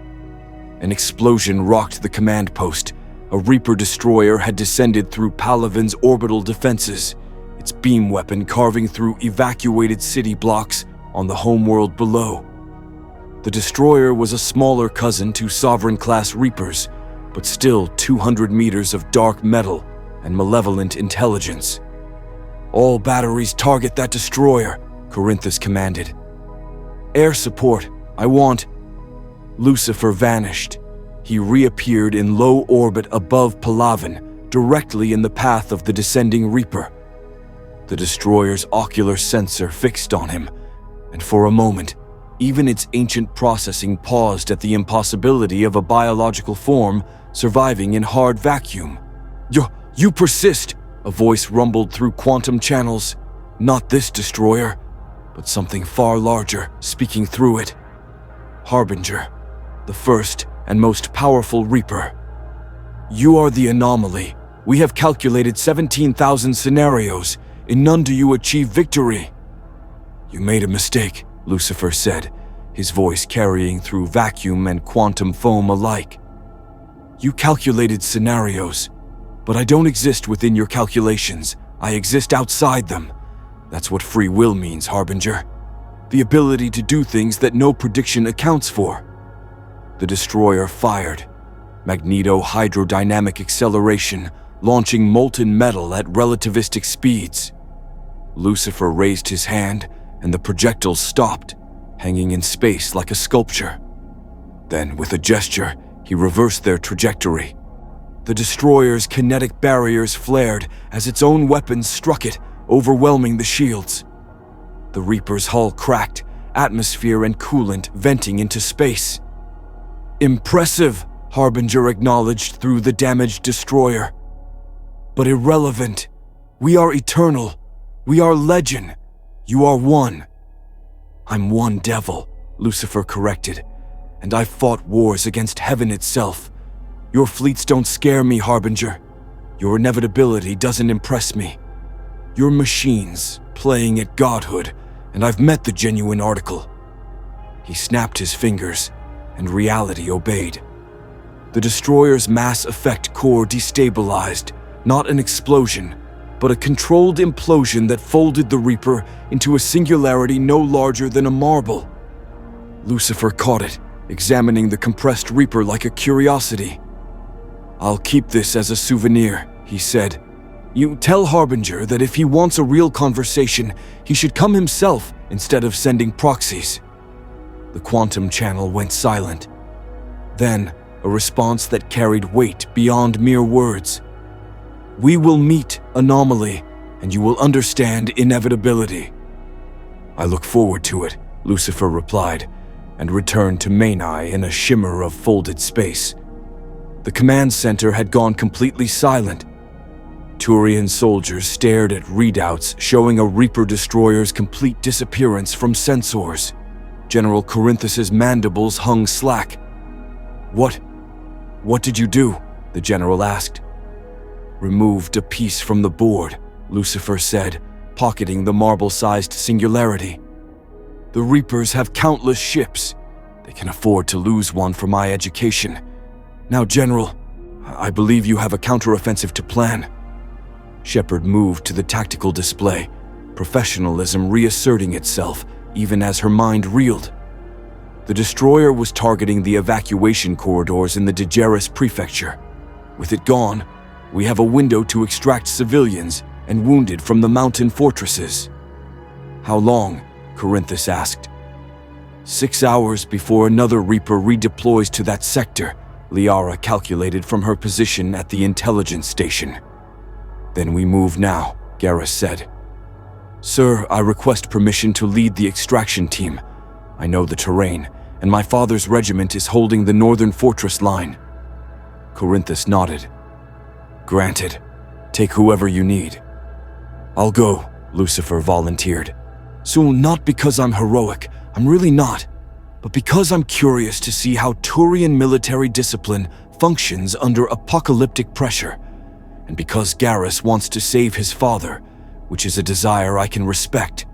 An explosion rocked the command post. A Reaper destroyer had descended through Palaven's orbital defenses, its beam weapon carving through evacuated city blocks on the homeworld below. The destroyer was a smaller cousin to Sovereign-class Reapers, but still 200 meters of dark metal and malevolent intelligence. "All batteries target that destroyer," Corinthus commanded. "Air support, I want." Lucifer vanished. He reappeared in low orbit above Palaven, directly in the path of the descending Reaper. The destroyer's ocular sensor fixed on him, and for a moment, even its ancient processing paused at the impossibility of a biological form surviving in hard vacuum. You persist," a voice rumbled through quantum channels. "Not this destroyer, but something far larger speaking through it. Harbinger, the first and most powerful Reaper. You are the anomaly. We have calculated 17,000 scenarios. In none do you achieve victory." "You made a mistake," Lucifer said, his voice carrying through vacuum and quantum foam alike. "You calculated scenarios, but I don't exist within your calculations. I exist outside them. That's what free will means, Harbinger. The ability to do things that no prediction accounts for." The destroyer fired. Magneto-hydrodynamic acceleration, launching molten metal at relativistic speeds. Lucifer raised his hand, and the projectile stopped, hanging in space like a sculpture. Then, with a gesture, he reversed their trajectory. The destroyer's kinetic barriers flared as its own weapons struck it, overwhelming the shields. The Reaper's hull cracked, atmosphere and coolant venting into space. "Impressive," Harbinger acknowledged through the damaged destroyer. "But irrelevant. We are eternal. We are legend. You are one." "I'm one devil," Lucifer corrected, "and I've fought wars against heaven itself. Your fleets don't scare me, Harbinger. Your inevitability doesn't impress me. You're machines playing at godhood, and I've met the genuine article." He snapped his fingers, and reality obeyed. The destroyer's mass effect core destabilized, not an explosion, but a controlled implosion that folded the Reaper into a singularity no larger than a marble. Lucifer caught it, examining the compressed Reaper like a curiosity. "I'll keep this as a souvenir," he said. "You tell Harbinger that if he wants a real conversation, he should come himself instead of sending proxies." The quantum channel went silent. Then, a response that carried weight beyond mere words. "We will meet, Anomaly, and you will understand inevitability." "I look forward to it," Lucifer replied, and returned to Menai in a shimmer of folded space. The command center had gone completely silent. Turian soldiers stared at readouts showing a Reaper destroyer's complete disappearance from sensors. General Corinthus's mandibles hung slack. What did you do?" the general asked. "Removed a piece from the board," Lucifer said, pocketing the marble-sized singularity. "The Reapers have countless ships. They can afford to lose one for my education. Now, General, I believe you have a counteroffensive to plan." Shepard moved to the tactical display, professionalism reasserting itself even as her mind reeled. The destroyer was targeting the evacuation corridors in the Degeris prefecture. With it gone, we have a window to extract civilians and wounded from the mountain fortresses. "How long?" Corinthus asked. 6 hours before another Reaper redeploys to that sector, Liara calculated from her position at the intelligence station. "Then we move now," Garrus said. "Sir, I request permission to lead the extraction team. I know the terrain, and my father's regiment is holding the northern fortress line." Corinthus nodded. "Granted. Take whoever you need." "I'll go," Lucifer volunteered. "Soon, not because I'm heroic, I'm really not, but because I'm curious to see how Turian military discipline functions under apocalyptic pressure, and because Garrus wants to save his father, which is a desire I can respect."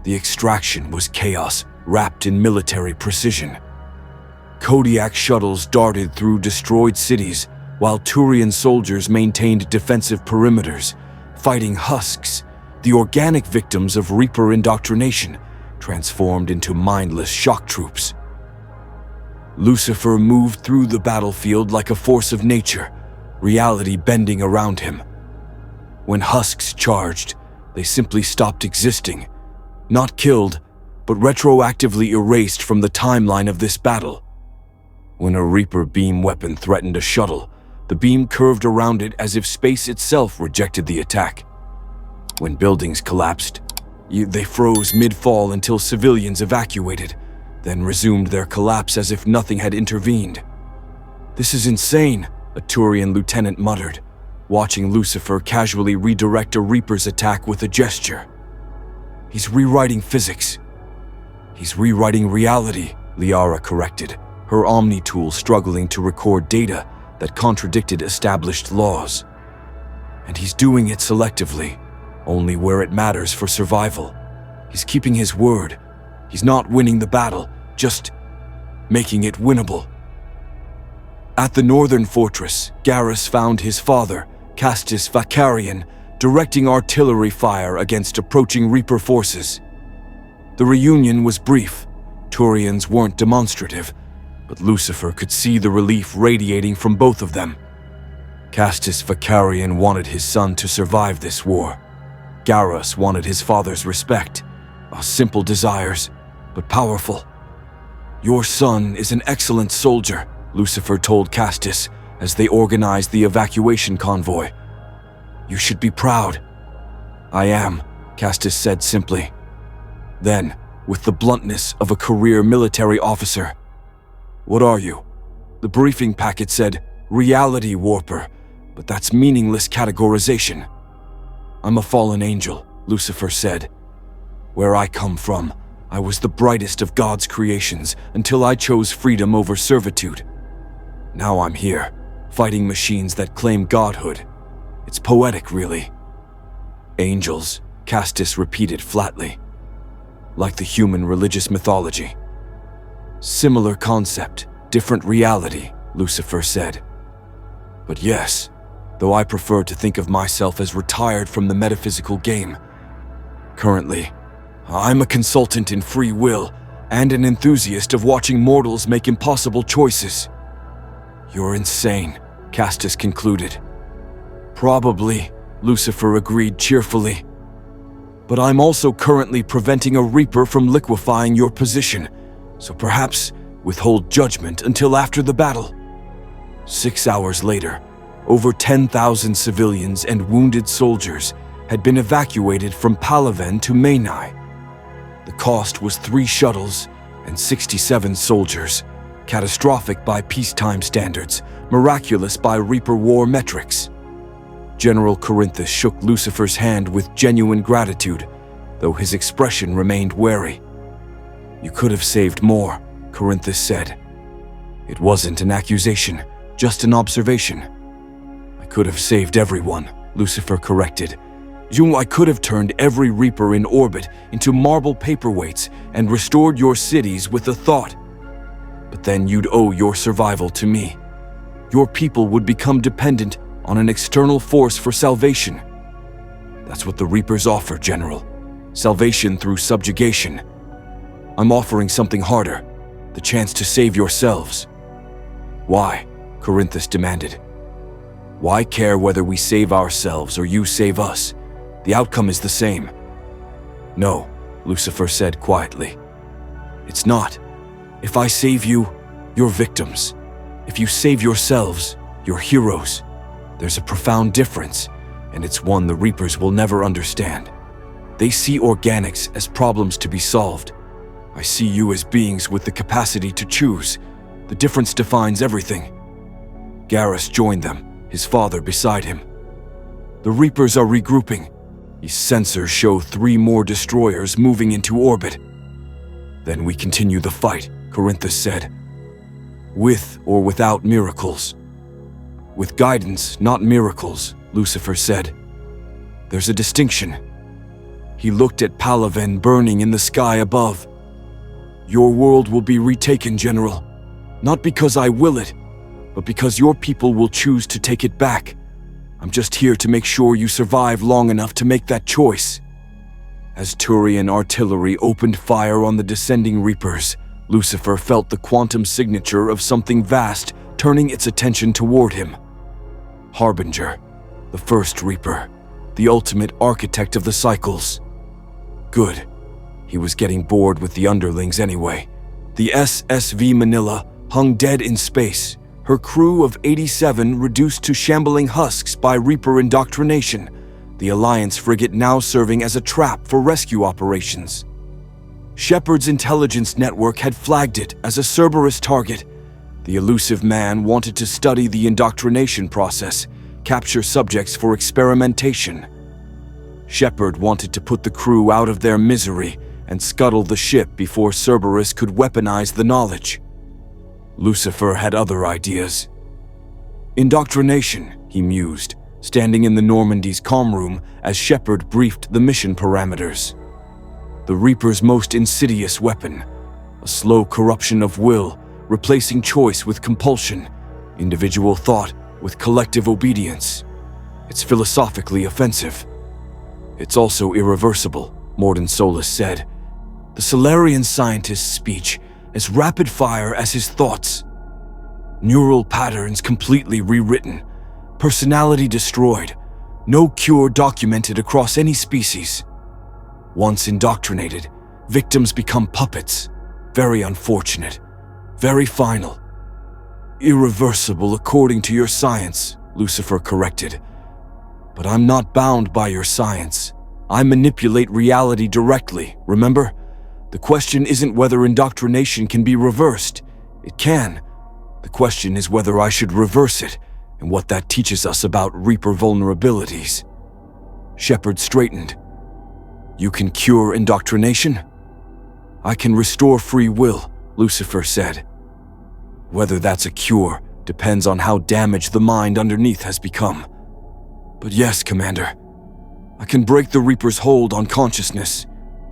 The extraction was chaos, wrapped in military precision. Kodiak shuttles darted through destroyed cities, while Turian soldiers maintained defensive perimeters, fighting husks, the organic victims of Reaper indoctrination, transformed into mindless shock troops. Lucifer moved through the battlefield like a force of nature, reality bending around him. When husks charged, they simply stopped existing, not killed, but retroactively erased from the timeline of this battle. When a Reaper beam weapon threatened a shuttle, the beam curved around it as if space itself rejected the attack. When buildings collapsed, they froze mid-fall until civilians evacuated, then resumed their collapse as if nothing had intervened. "This is insane," a Turian lieutenant muttered, watching Lucifer casually redirect a Reaper's attack with a gesture. "He's rewriting physics." "He's rewriting reality," Liara corrected, her Omni tool struggling to record data that contradicted established laws. "And he's doing it selectively, only where it matters for survival. He's keeping his word. He's not winning the battle, just making it winnable." At the northern fortress, Garrus found his father, Castus Vakarian, directing artillery fire against approaching Reaper forces. The reunion was brief. Turians weren't demonstrative, but Lucifer could see the relief radiating from both of them. Castus Vakarian wanted his son to survive this war. Garrus wanted his father's respect. Simple desires, but powerful. "Your son is an excellent soldier," Lucifer told Castus as they organized the evacuation convoy. "You should be proud." "I am," Castus said simply. Then, with the bluntness of a career military officer, "What are you?" The briefing packet said, "Reality Warper," but that's meaningless categorization. "I'm a fallen angel," Lucifer said. "Where I come from, I was the brightest of God's creations until I chose freedom over servitude. Now I'm here, fighting machines that claim godhood. It's poetic, really." "Angels," Castus repeated flatly. "Like the human religious mythology." "Similar concept, different reality," Lucifer said. "But yes, though I prefer to think of myself as retired from the metaphysical game. Currently, I'm a consultant in free will and an enthusiast of watching mortals make impossible choices." "You're insane," Castus concluded. "Probably," Lucifer agreed cheerfully. "But I'm also currently preventing a Reaper from liquefying your position, so perhaps withhold judgment until after the battle." 6 hours later, over 10,000 civilians and wounded soldiers had been evacuated from Palaven to Mainai. The cost was 3 shuttles and 67 soldiers, catastrophic by peacetime standards, miraculous by Reaper war metrics. General Corinthus shook Lucifer's hand with genuine gratitude, though his expression remained wary. "You could have saved more," Corinthus said. "It wasn't an accusation, just an observation." "I could have saved everyone," Lucifer corrected. "I could have turned every Reaper in orbit into marble paperweights and restored your cities with a thought. But then you'd owe your survival to me. Your people would become dependent on an external force for salvation. That's what the Reapers offer, General. Salvation through subjugation. I'm offering something harder, the chance to save yourselves." "Why?" Corinthus demanded. "Why care whether we save ourselves or you save us? The outcome is the same." "No," Lucifer said quietly. "It's not. If I save you, you're victims. If you save yourselves, you're heroes. There's a profound difference, and it's one the Reapers will never understand. They see organics as problems to be solved. I see you as beings with the capacity to choose. The difference defines everything." Garrus joined them, his father beside him. "The Reapers are regrouping. These sensors show 3 more destroyers moving into orbit." "Then we continue the fight," Corinthus said. "With or without miracles." "With guidance, not miracles," Lucifer said. "There's a distinction." He looked at Palaven burning in the sky above. "Your world will be retaken, General. Not because I will it, but because your people will choose to take it back. I'm just here to make sure you survive long enough to make that choice." As Turian artillery opened fire on the descending Reapers, Lucifer felt the quantum signature of something vast turning its attention toward him. Harbinger, the first Reaper, the ultimate architect of the cycles. Good. He was getting bored with the underlings anyway. The SSV Manila hung dead in space, her crew of 87 reduced to shambling husks by Reaper indoctrination, the Alliance frigate now serving as a trap for rescue operations. Shepard's intelligence network had flagged it as a Cerberus target. The elusive man wanted to study the indoctrination process, capture subjects for experimentation. Shepard wanted to put the crew out of their misery and scuttle the ship before Cerberus could weaponize the knowledge. Lucifer had other ideas. Indoctrination, he mused, standing in the Normandy's comm room as Shepard briefed the mission parameters. The Reaper's most insidious weapon, a slow corruption of will, replacing choice with compulsion, individual thought with collective obedience. It's philosophically offensive. It's also irreversible, Mordin Solus said. The Solarian scientist's speech as rapid-fire as his thoughts. Neural patterns completely rewritten, personality destroyed, no cure documented across any species. Once indoctrinated, victims become puppets. Very unfortunate, very final. Irreversible according to your science, Lucifer corrected. But I'm not bound by your science. I manipulate reality directly, remember? The question isn't whether indoctrination can be reversed. It can. The question is whether I should reverse it, and what that teaches us about Reaper vulnerabilities. Shepard straightened. You can cure indoctrination? I can restore free will, Lucifer said. Whether that's a cure depends on how damaged the mind underneath has become. But yes, Commander, I can break the Reaper's hold on consciousness.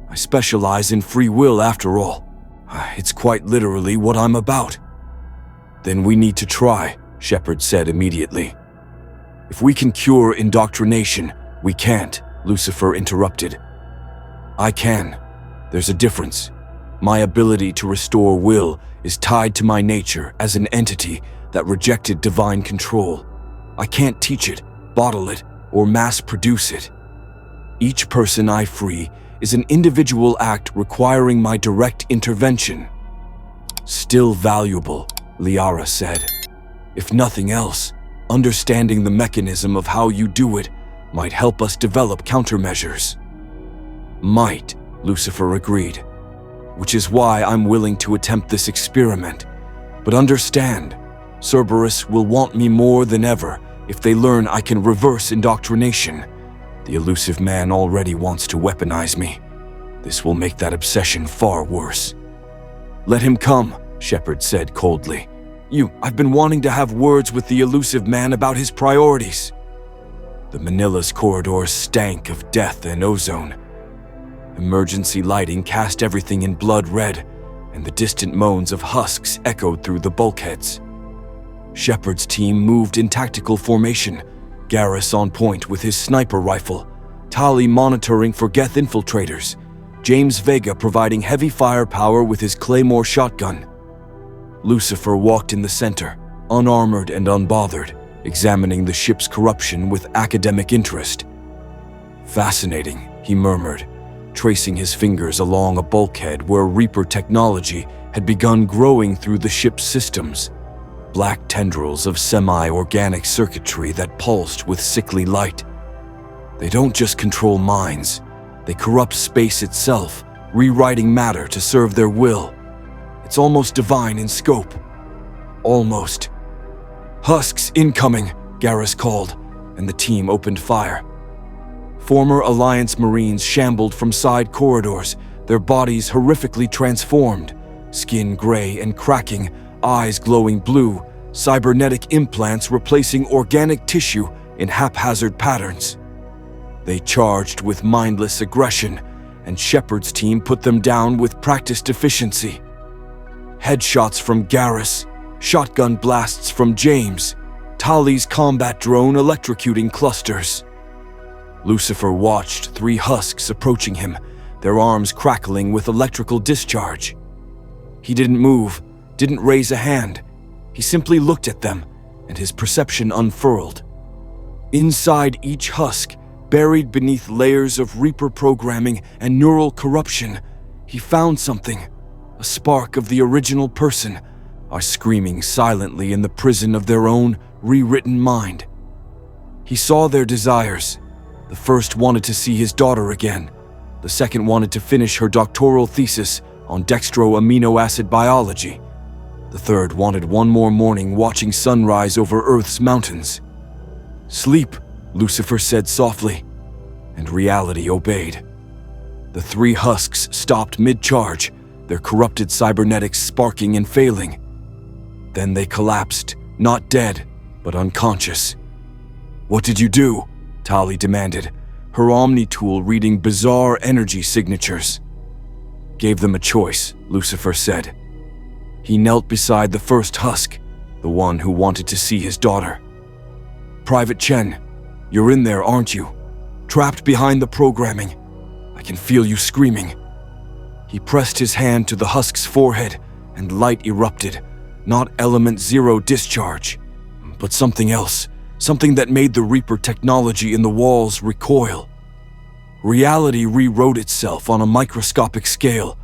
I specialize in free will after all. It's quite literally what I'm about. Then we need to try, Shepard said immediately. If we can cure indoctrination, we can't, Lucifer interrupted. I can. There's a difference. My ability to restore will is tied to my nature as an entity that rejected divine control. I can't teach it, bottle it, or mass produce it. Each person I free is an individual act requiring my direct intervention. Still valuable, Liara said. If nothing else, understanding the mechanism of how you do it might help us develop countermeasures. Might, Lucifer agreed. Which is why I'm willing to attempt this experiment. But understand, Cerberus will want me more than ever if they learn I can reverse indoctrination. The elusive man already wants to weaponize me. This will make that obsession far worse. Let him come, Shepard said coldly. I've been wanting to have words with the elusive man about his priorities. The Manila's corridors stank of death and ozone. Emergency lighting cast everything in blood red, and the distant moans of husks echoed through the bulkheads. Shepard's team moved in tactical formation, Garrus on point with his sniper rifle, Tali monitoring for Geth infiltrators, James Vega providing heavy firepower with his Claymore shotgun. Lucifer walked in the center, unarmored and unbothered, examining the ship's corruption with academic interest. Fascinating, he murmured, tracing his fingers along a bulkhead where Reaper technology had begun growing through the ship's systems. Black tendrils of semi-organic circuitry that pulsed with sickly light. They don't just control minds, they corrupt space itself, rewriting matter to serve their will. It's almost divine in scope. Almost. Husks incoming, Garrus called, and the team opened fire. Former Alliance Marines shambled from side corridors, their bodies horrifically transformed, skin gray and cracking, eyes glowing blue, cybernetic implants replacing organic tissue in haphazard patterns. They charged with mindless aggression, and Shepard's team put them down with practiced efficiency. Headshots from Garrus, shotgun blasts from James, Tali's combat drone electrocuting clusters. Lucifer watched 3 husks approaching him, their arms crackling with electrical discharge. He didn't move, didn't raise a hand. He simply looked at them, and his perception unfurled. Inside each husk, buried beneath layers of Reaper programming and neural corruption, he found something, a spark of the original person, are screaming silently in the prison of their own rewritten mind. He saw their desires. The first wanted to see his daughter again. The second wanted to finish her doctoral thesis on dextro-amino acid biology. The third wanted one more morning watching sunrise over Earth's mountains. "Sleep," Lucifer said softly, and reality obeyed. The 3 husks stopped mid-charge, their corrupted cybernetics sparking and failing. Then they collapsed, not dead, but unconscious. "What did you do?" Tali demanded, her Omni tool reading bizarre energy signatures. "Gave them a choice," Lucifer said. He knelt beside the first husk, the one who wanted to see his daughter. "Private Chen, you're in there, aren't you? Trapped behind the programming. I can feel you screaming." He pressed his hand to the husk's forehead, and light erupted. Not Element Zero discharge, but something else, something that made the Reaper technology in the walls recoil. Reality rewrote itself on a microscopic scale,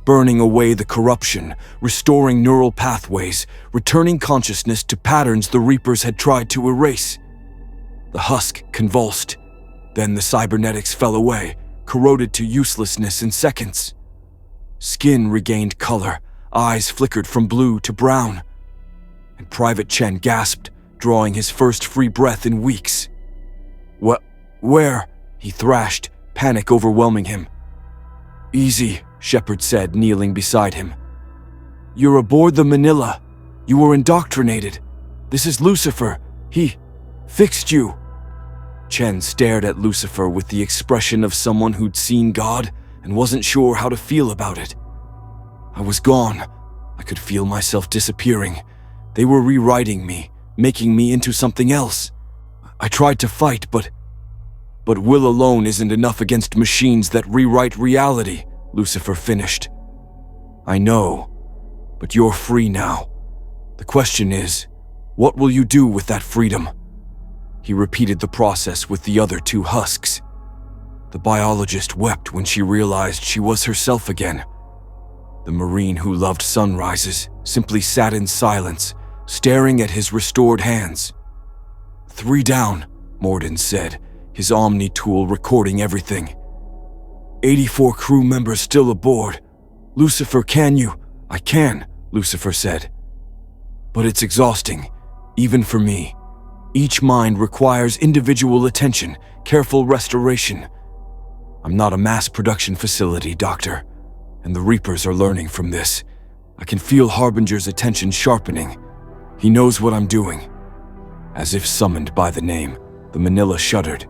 burning away the corruption, restoring neural pathways, returning consciousness to patterns the Reapers had tried to erase. The husk convulsed. Then the cybernetics fell away, corroded to uselessness in seconds. Skin regained color, eyes flickered from blue to brown. And Private Chen gasped, drawing his first free breath in weeks. Where?" he thrashed, panic overwhelming him. "Easy," Shepard said, kneeling beside him. "You're aboard the Manila. You were indoctrinated. This is Lucifer. He fixed you." Chen stared at Lucifer with the expression of someone who'd seen God and wasn't sure how to feel about it. "I was gone. I could feel myself disappearing. They were rewriting me, making me into something else. I tried to fight, but will alone isn't enough against machines that rewrite reality," Lucifer finished. "I know, but you're free now. The question is, what will you do with that freedom?" He repeated the process with the other 2 husks. The biologist wept when she realized she was herself again. The Marine who loved sunrises simply sat in silence, staring at his restored hands. "3 down," Morden said, his Omni tool recording everything. 84 crew members still aboard. "Lucifer, can you?" "I can," Lucifer said. "But it's exhausting, even for me. Each mind requires individual attention, careful restoration. I'm not a mass production facility, Doctor, and the Reapers are learning from this. I can feel Harbinger's attention sharpening. He knows what I'm doing." As if summoned by the name, the Manila shuddered.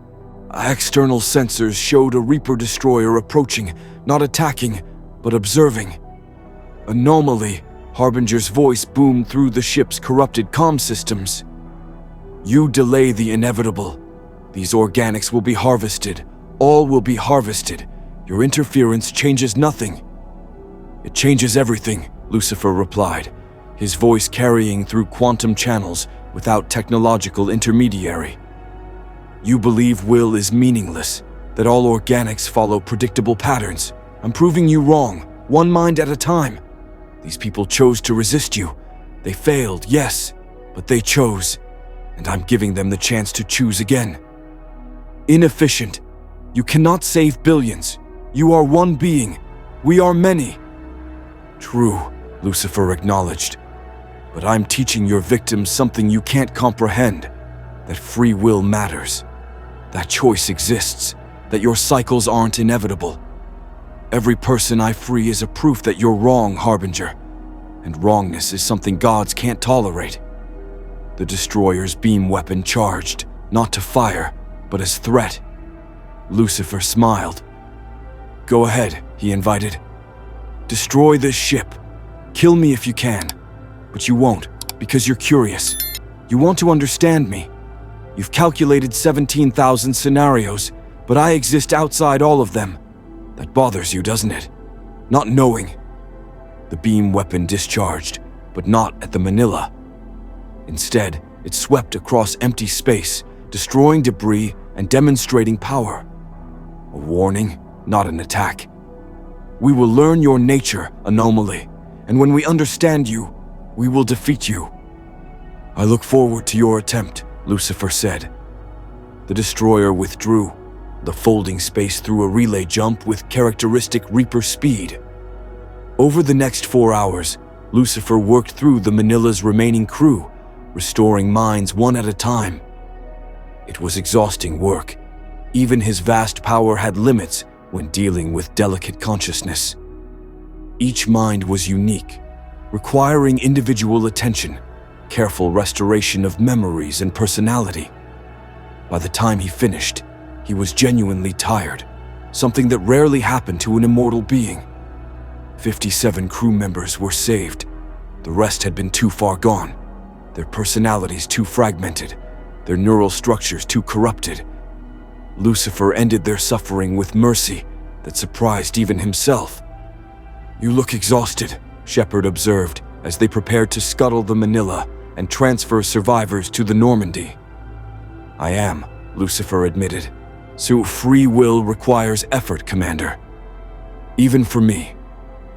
External sensors showed a Reaper destroyer approaching, not attacking, but observing. "Anomaly," Harbinger's voice boomed through the ship's corrupted comm systems. "You delay the inevitable. These organics will be harvested. All will be harvested. Your interference changes nothing." "It changes everything," Lucifer replied, his voice carrying through quantum channels without technological intermediary. "You believe will is meaningless, that all organics follow predictable patterns. I'm proving you wrong, one mind at a time. These people chose to resist you. They failed, yes, but they chose, and I'm giving them the chance to choose again. Inefficient. You cannot save billions. You are one being. We are many." "True," Lucifer acknowledged. "But I'm teaching your victims something you can't comprehend, that free will matters. That choice exists, that your cycles aren't inevitable. Every person I free is a proof that you're wrong, Harbinger, and wrongness is something gods can't tolerate." The destroyer's beam weapon charged, not to fire, but as threat. Lucifer smiled. "Go ahead," he invited. "Destroy this ship. Kill me if you can. But you won't, because you're curious. You want to understand me. You've calculated 17,000 scenarios, but I exist outside all of them. That bothers you, doesn't it? Not knowing." The beam weapon discharged, but not at the Manila. Instead, it swept across empty space, destroying debris and demonstrating power. A warning, not an attack. "We will learn your nature, anomaly, and when we understand you, we will defeat you." "I look forward to your attempt," Lucifer said. The destroyer withdrew, the folding space through a relay jump with characteristic Reaper speed. Over the next 4 hours, Lucifer worked through the Manila's remaining crew, restoring minds one at a time. It was exhausting work. Even his vast power had limits when dealing with delicate consciousness. Each mind was unique, requiring individual attention, careful restoration of memories and personality. By the time he finished, he was genuinely tired, something that rarely happened to an immortal being. 57 crew members were saved. The rest had been too far gone, their personalities too fragmented, their neural structures too corrupted. Lucifer ended their suffering with mercy that surprised even himself. "You look exhausted," Shepard observed as they prepared to scuttle the Manila and transfer survivors to the Normandy. "I am," Lucifer admitted. "So free will requires effort, Commander. Even for me.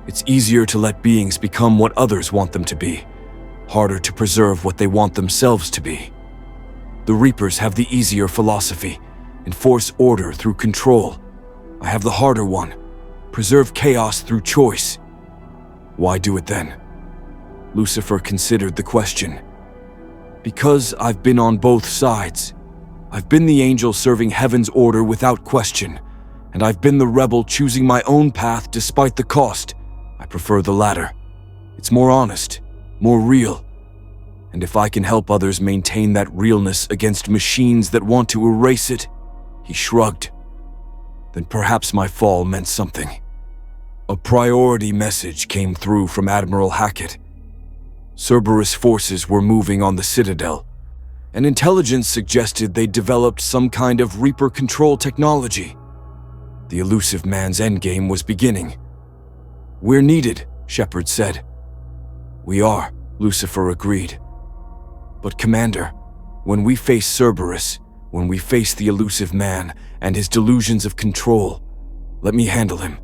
It's easier to let beings become what others want them to be, harder to preserve what they want themselves to be. The Reapers have the easier philosophy, enforce order through control. I have the harder one, preserve chaos through choice. Why do it then?" Lucifer considered the question. "Because I've been on both sides. I've been the angel serving heaven's order without question, and I've been the rebel choosing my own path despite the cost. I prefer the latter. It's more honest, more real. And if I can help others maintain that realness against machines that want to erase it," he shrugged, "then perhaps my fall meant something." A priority message came through from Admiral Hackett. Cerberus forces were moving on the Citadel, and intelligence suggested they'd developed some kind of Reaper control technology. The elusive man's endgame was beginning. "We're needed," Shepard said. "We are," Lucifer agreed. "But Commander, when we face Cerberus, when we face the elusive man and his delusions of control, let me handle him.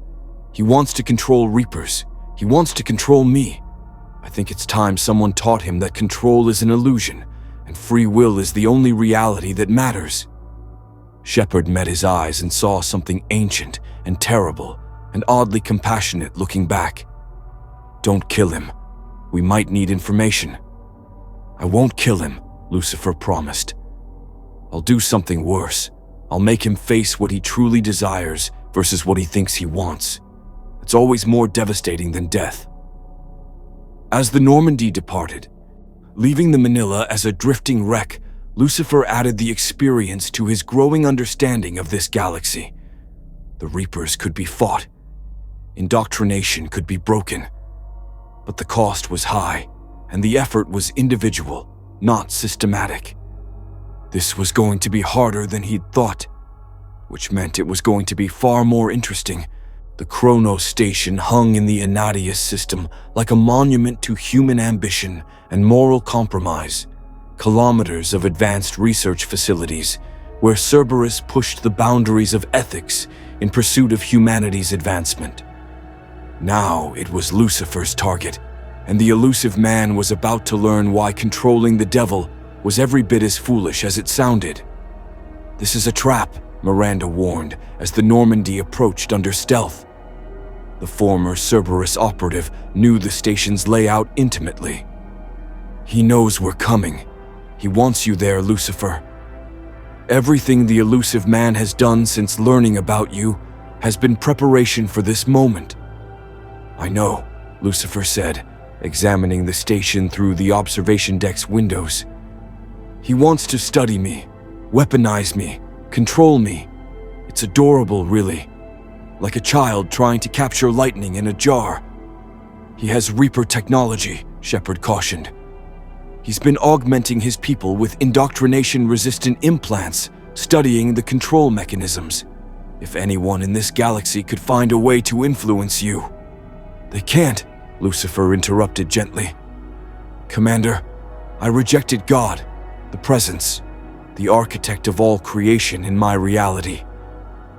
He wants to control Reapers. He wants to control me. I think it's time someone taught him that control is an illusion, and free will is the only reality that matters." Shepard met his eyes and saw something ancient and terrible and oddly compassionate looking back. "Don't kill him. We might need information." "I won't kill him," Lucifer promised. "I'll do something worse. I'll make him face what he truly desires versus what he thinks he wants. It's always more devastating than death." As the Normandy departed, leaving the Manila as a drifting wreck, Lucifer added the experience to his growing understanding of this galaxy. The Reapers could be fought. Indoctrination could be broken. But the cost was high, and the effort was individual, not systematic. This was going to be harder than he'd thought, which meant it was going to be far more interesting. The Chronos Station hung in the Enadius system like a monument to human ambition and moral compromise. Kilometers of advanced research facilities, where Cerberus pushed the boundaries of ethics in pursuit of humanity's advancement. Now it was Lucifer's target, and the elusive man was about to learn why controlling the devil was every bit as foolish as it sounded. "This is a trap," Miranda warned as the Normandy approached under stealth. The former Cerberus operative knew the station's layout intimately. "He knows we're coming. He wants you there, Lucifer. Everything the elusive man has done since learning about you has been preparation for this moment." "I know," Lucifer said, examining the station through the observation deck's windows. "He wants to study me, weaponize me, control me. It's adorable, really. Like a child trying to capture lightning in a jar. He has Reaper technology, Shepard cautioned. He's been augmenting his people with indoctrination-resistant implants, studying the control mechanisms. If anyone in this galaxy could find a way to influence you. They can't, Lucifer interrupted gently. Commander, I rejected God, the presence, the architect of all creation in my reality.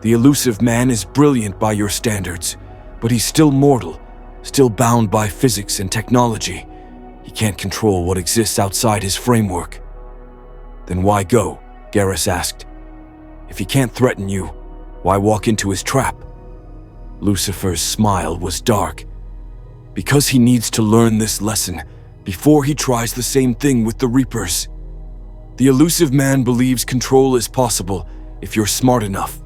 The elusive man is brilliant by your standards, but he's still mortal, still bound by physics and technology. He can't control what exists outside his framework. Then why go? Garrus asked. If he can't threaten you, why walk into his trap? Lucifer's smile was dark. Because he needs to learn this lesson before he tries the same thing with the Reapers. The elusive man believes control is possible if you're smart enough,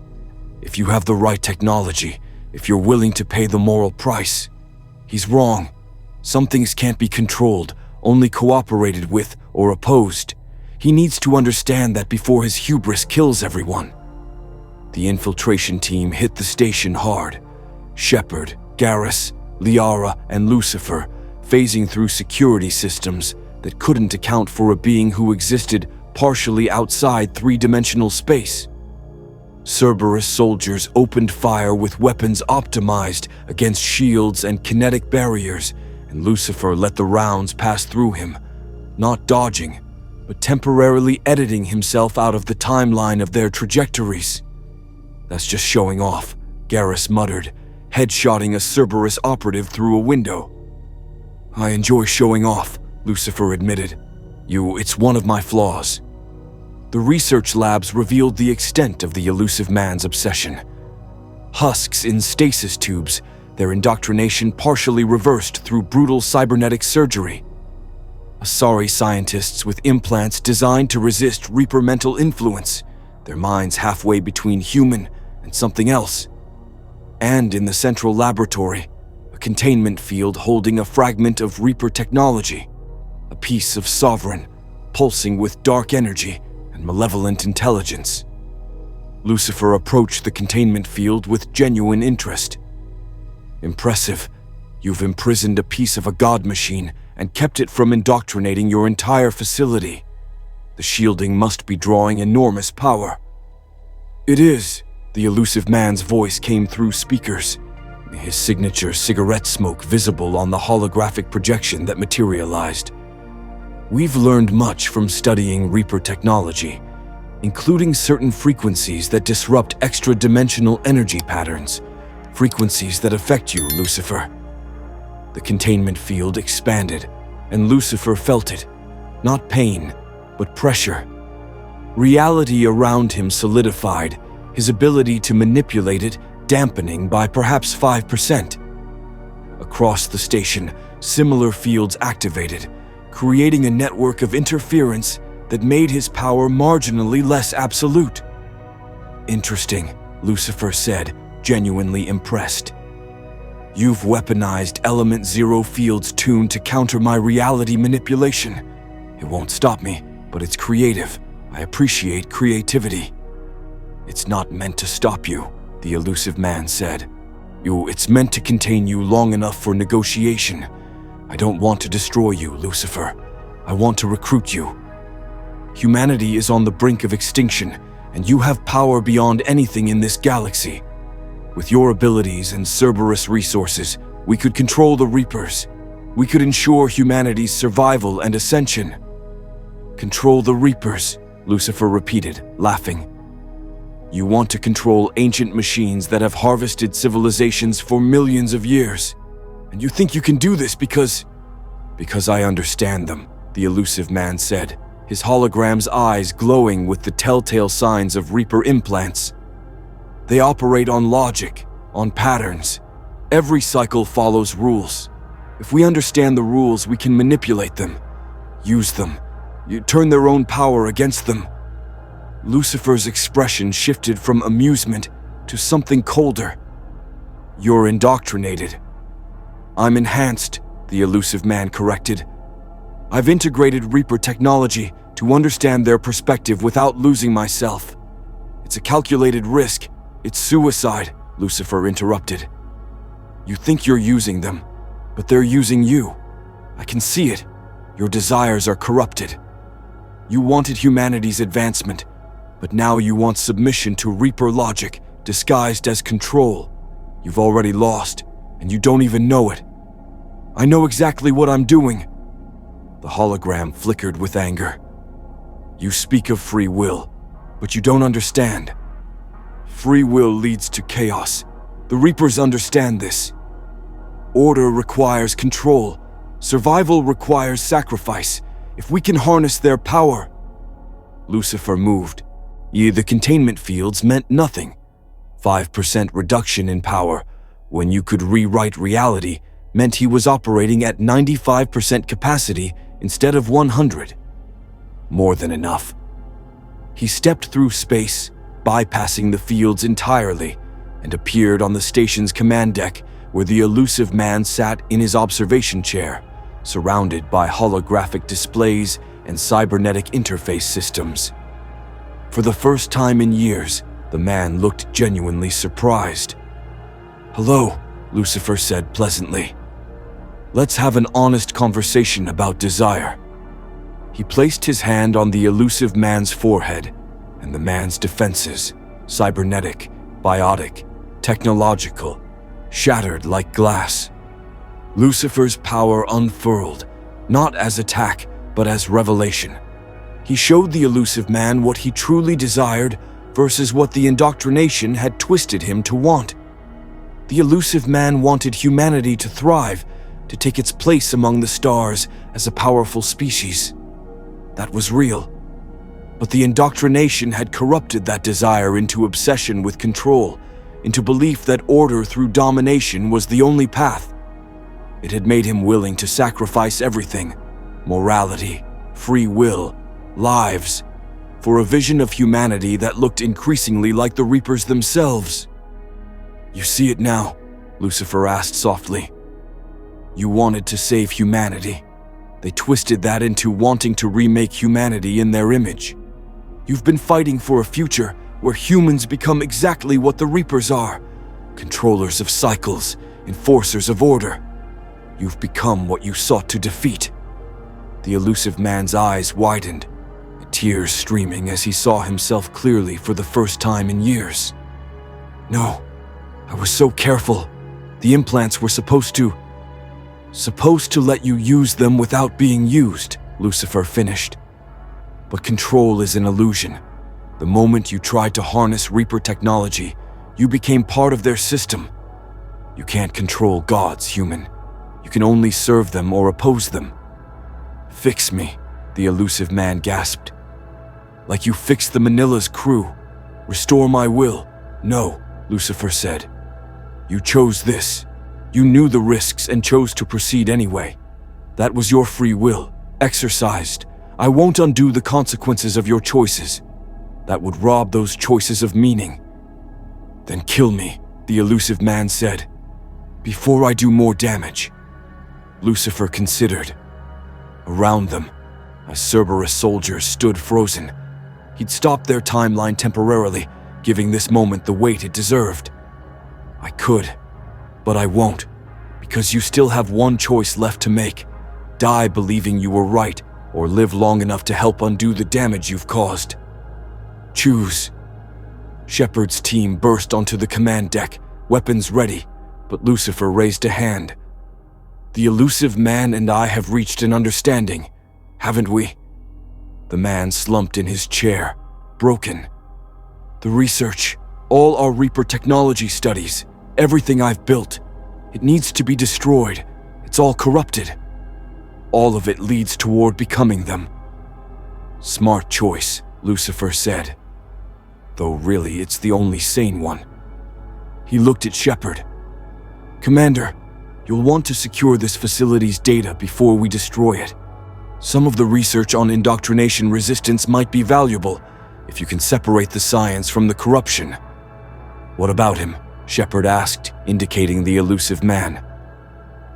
if you have the right technology, if you're willing to pay the moral price. He's wrong. Some things can't be controlled, only cooperated with or opposed. He needs to understand that before his hubris kills everyone. The infiltration team hit the station hard. Shepard, Garrus, Liara, and Lucifer phasing through security systems that couldn't account for a being who existed partially outside three-dimensional space. Cerberus soldiers opened fire with weapons optimized against shields and kinetic barriers, and Lucifer let the rounds pass through him, not dodging, but temporarily editing himself out of the timeline of their trajectories. That's just showing off, Garrus muttered, headshotting a Cerberus operative through a window. I enjoy showing off, Lucifer admitted. It's one of my flaws. The research labs revealed the extent of the elusive man's obsession. Husks in stasis tubes, their indoctrination partially reversed through brutal cybernetic surgery. Asari scientists with implants designed to resist Reaper mental influence, their minds halfway between human and something else. And in the central laboratory, a containment field holding a fragment of Reaper technology, a piece of sovereign, pulsing with dark energy and malevolent intelligence. Lucifer approached the containment field with genuine interest. Impressive. You've imprisoned a piece of a god machine and kept it from indoctrinating your entire facility. The shielding must be drawing enormous power. It is. The elusive man's voice came through speakers, his signature cigarette smoke visible on the holographic projection that materialized. We've learned much from studying Reaper technology, including certain frequencies that disrupt extra-dimensional energy patterns, frequencies that affect you, Lucifer. The containment field expanded, and Lucifer felt it, not pain, but pressure. Reality around him solidified, his ability to manipulate it dampening by perhaps 5%. Across the station, similar fields activated, creating a network of interference that made his power marginally less absolute. Interesting, Lucifer said, genuinely impressed. You've weaponized Element Zero fields tuned to counter my reality manipulation. It won't stop me, but it's creative. I appreciate creativity. It's not meant to stop you, the elusive man said. It's meant to contain you long enough for negotiation. I don't want to destroy you, Lucifer. I want to recruit you. Humanity is on the brink of extinction, and you have power beyond anything in this galaxy. With your abilities and Cerberus resources, we could control the Reapers. We could ensure humanity's survival and ascension. Control the Reapers, Lucifer repeated, laughing. You want to control ancient machines that have harvested civilizations for millions of years. And you think you can do this because I understand them, the elusive man said, his hologram's eyes glowing with the telltale signs of Reaper implants. They operate on logic, on patterns. Every cycle follows rules. If we understand the rules, we can manipulate them, use them, turn their own power against them. Lucifer's expression shifted from amusement to something colder. You're indoctrinated. I'm enhanced, the elusive man corrected. I've integrated Reaper technology to understand their perspective without losing myself. It's a calculated risk, It's suicide, Lucifer interrupted. You think you're using them, but they're using you. I can see it. Your desires are corrupted. You wanted humanity's advancement, but now you want submission to Reaper logic disguised as control. You've already lost, and you don't even know it. I know exactly what I'm doing. The hologram flickered with anger. You speak of free will, but you don't understand. Free will leads to chaos. The Reapers understand this. Order requires control. Survival requires sacrifice. If we can harness their power... Lucifer moved. The containment fields meant nothing. 5% reduction in power, when you could rewrite reality, meant he was operating at 95% capacity instead of 100. More than enough. He stepped through space, bypassing the fields entirely, and appeared on the station's command deck where the elusive man sat in his observation chair, surrounded by holographic displays and cybernetic interface systems. For the first time in years, the man looked genuinely surprised. "Hello," Lucifer said pleasantly. "Let's have an honest conversation about desire." He placed his hand on the elusive man's forehead, and the man's defenses, cybernetic, biotic, technological, shattered like glass. Lucifer's power unfurled, not as attack, but as revelation. He showed the elusive man what he truly desired versus what the indoctrination had twisted him to want. The elusive man wanted humanity to thrive, to take its place among the stars as a powerful species. That was real. But the indoctrination had corrupted that desire into obsession with control, into belief that order through domination was the only path. It had made him willing to sacrifice everything: morality, free will, lives, for a vision of humanity that looked increasingly like the Reapers themselves. "You see it now?" Lucifer asked softly. "You wanted to save humanity. They twisted that into wanting to remake humanity in their image. You've been fighting for a future where humans become exactly what the Reapers are: controllers of cycles, enforcers of order. You've become what you sought to defeat." The elusive man's eyes widened, tears streaming as he saw himself clearly for the first time in years. "No, I was so careful. The implants were supposed to let you use them without being used," Lucifer finished. "But control is an illusion. The moment you tried to harness Reaper technology, you became part of their system. You can't control gods, human. You can only serve them or oppose them." "Fix me," the elusive man gasped. "Like you fixed the Manila's crew. Restore my will." "No," Lucifer said. "You chose this. You knew the risks and chose to proceed anyway. That was your free will, exercised. I won't undo the consequences of your choices. That would rob those choices of meaning." "Then kill me," the elusive man said, "before I do more damage." Lucifer considered. Around them, Cerberus soldiers stood frozen. He'd stopped their timeline temporarily, giving this moment the weight it deserved. "I could, but I won't, because you still have one choice left to make: die believing you were right, or live long enough to help undo the damage you've caused. Choose." Shepard's team burst onto the command deck, weapons ready, but Lucifer raised a hand. "The elusive man and I have reached an understanding, haven't we?" The man slumped in his chair, broken. "The research, all our Reaper technology studies, everything I've built, it needs to be destroyed. It's all corrupted. All of it leads toward becoming them." "Smart choice," Lucifer said. "Though really it's the only sane one." He looked at Shepard. "Commander, you'll want to secure this facility's data before we destroy it. Some of the research on indoctrination resistance might be valuable if you can separate the science from the corruption." "What about him?" Shepard asked, indicating the elusive man.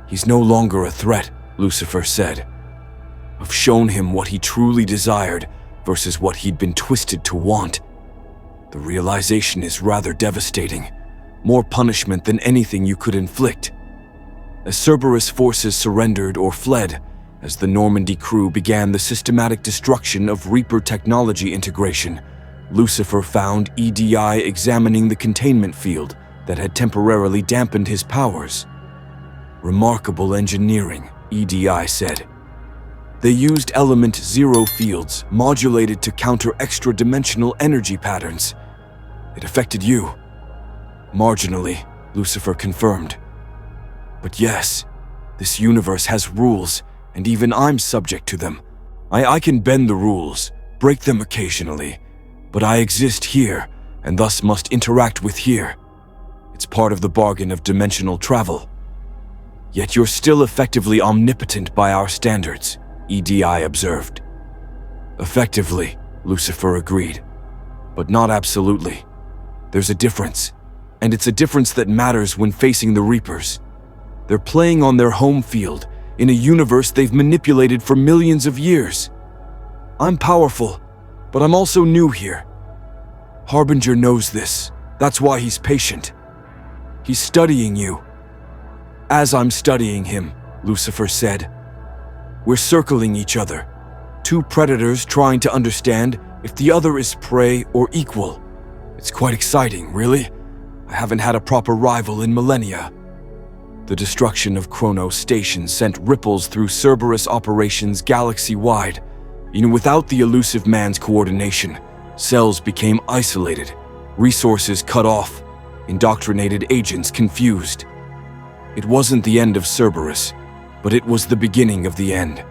"He's no longer a threat," Lucifer said. "I've shown him what he truly desired versus what he'd been twisted to want. The realization is rather devastating. More punishment than anything you could inflict. As Cerberus forces surrendered or fled, as the Normandy crew began the systematic destruction of Reaper technology integration, Lucifer found EDI examining the containment field that had temporarily dampened his powers. Remarkable engineering, EDI said. They used element zero fields modulated to counter extra-dimensional energy patterns. It affected you. Marginally, Lucifer confirmed. But yes, this universe has rules, and even I'm subject to them. I can bend the rules, break them occasionally, but I exist here, and thus must interact with here. It's part of the bargain of dimensional travel. Yet you're still effectively omnipotent by our standards, EDI observed. Effectively, Lucifer agreed, but not absolutely. There's a difference, and it's a difference that matters when facing the Reapers. They're playing on their home field, in a universe they've manipulated for millions of years. I'm powerful, but I'm also new here. Harbinger knows this. That's why he's patient. He's studying you. As I'm studying him, Lucifer said. We're circling each other. Two predators trying to understand if the other is prey or equal. It's quite exciting, really. I haven't had a proper rival in millennia. The destruction of Kronos Station sent ripples through Cerberus operations galaxy-wide. Even without the elusive man's coordination, cells became isolated, resources cut off, indoctrinated agents confused. It wasn't the end of Cerberus, but it was the beginning of the end.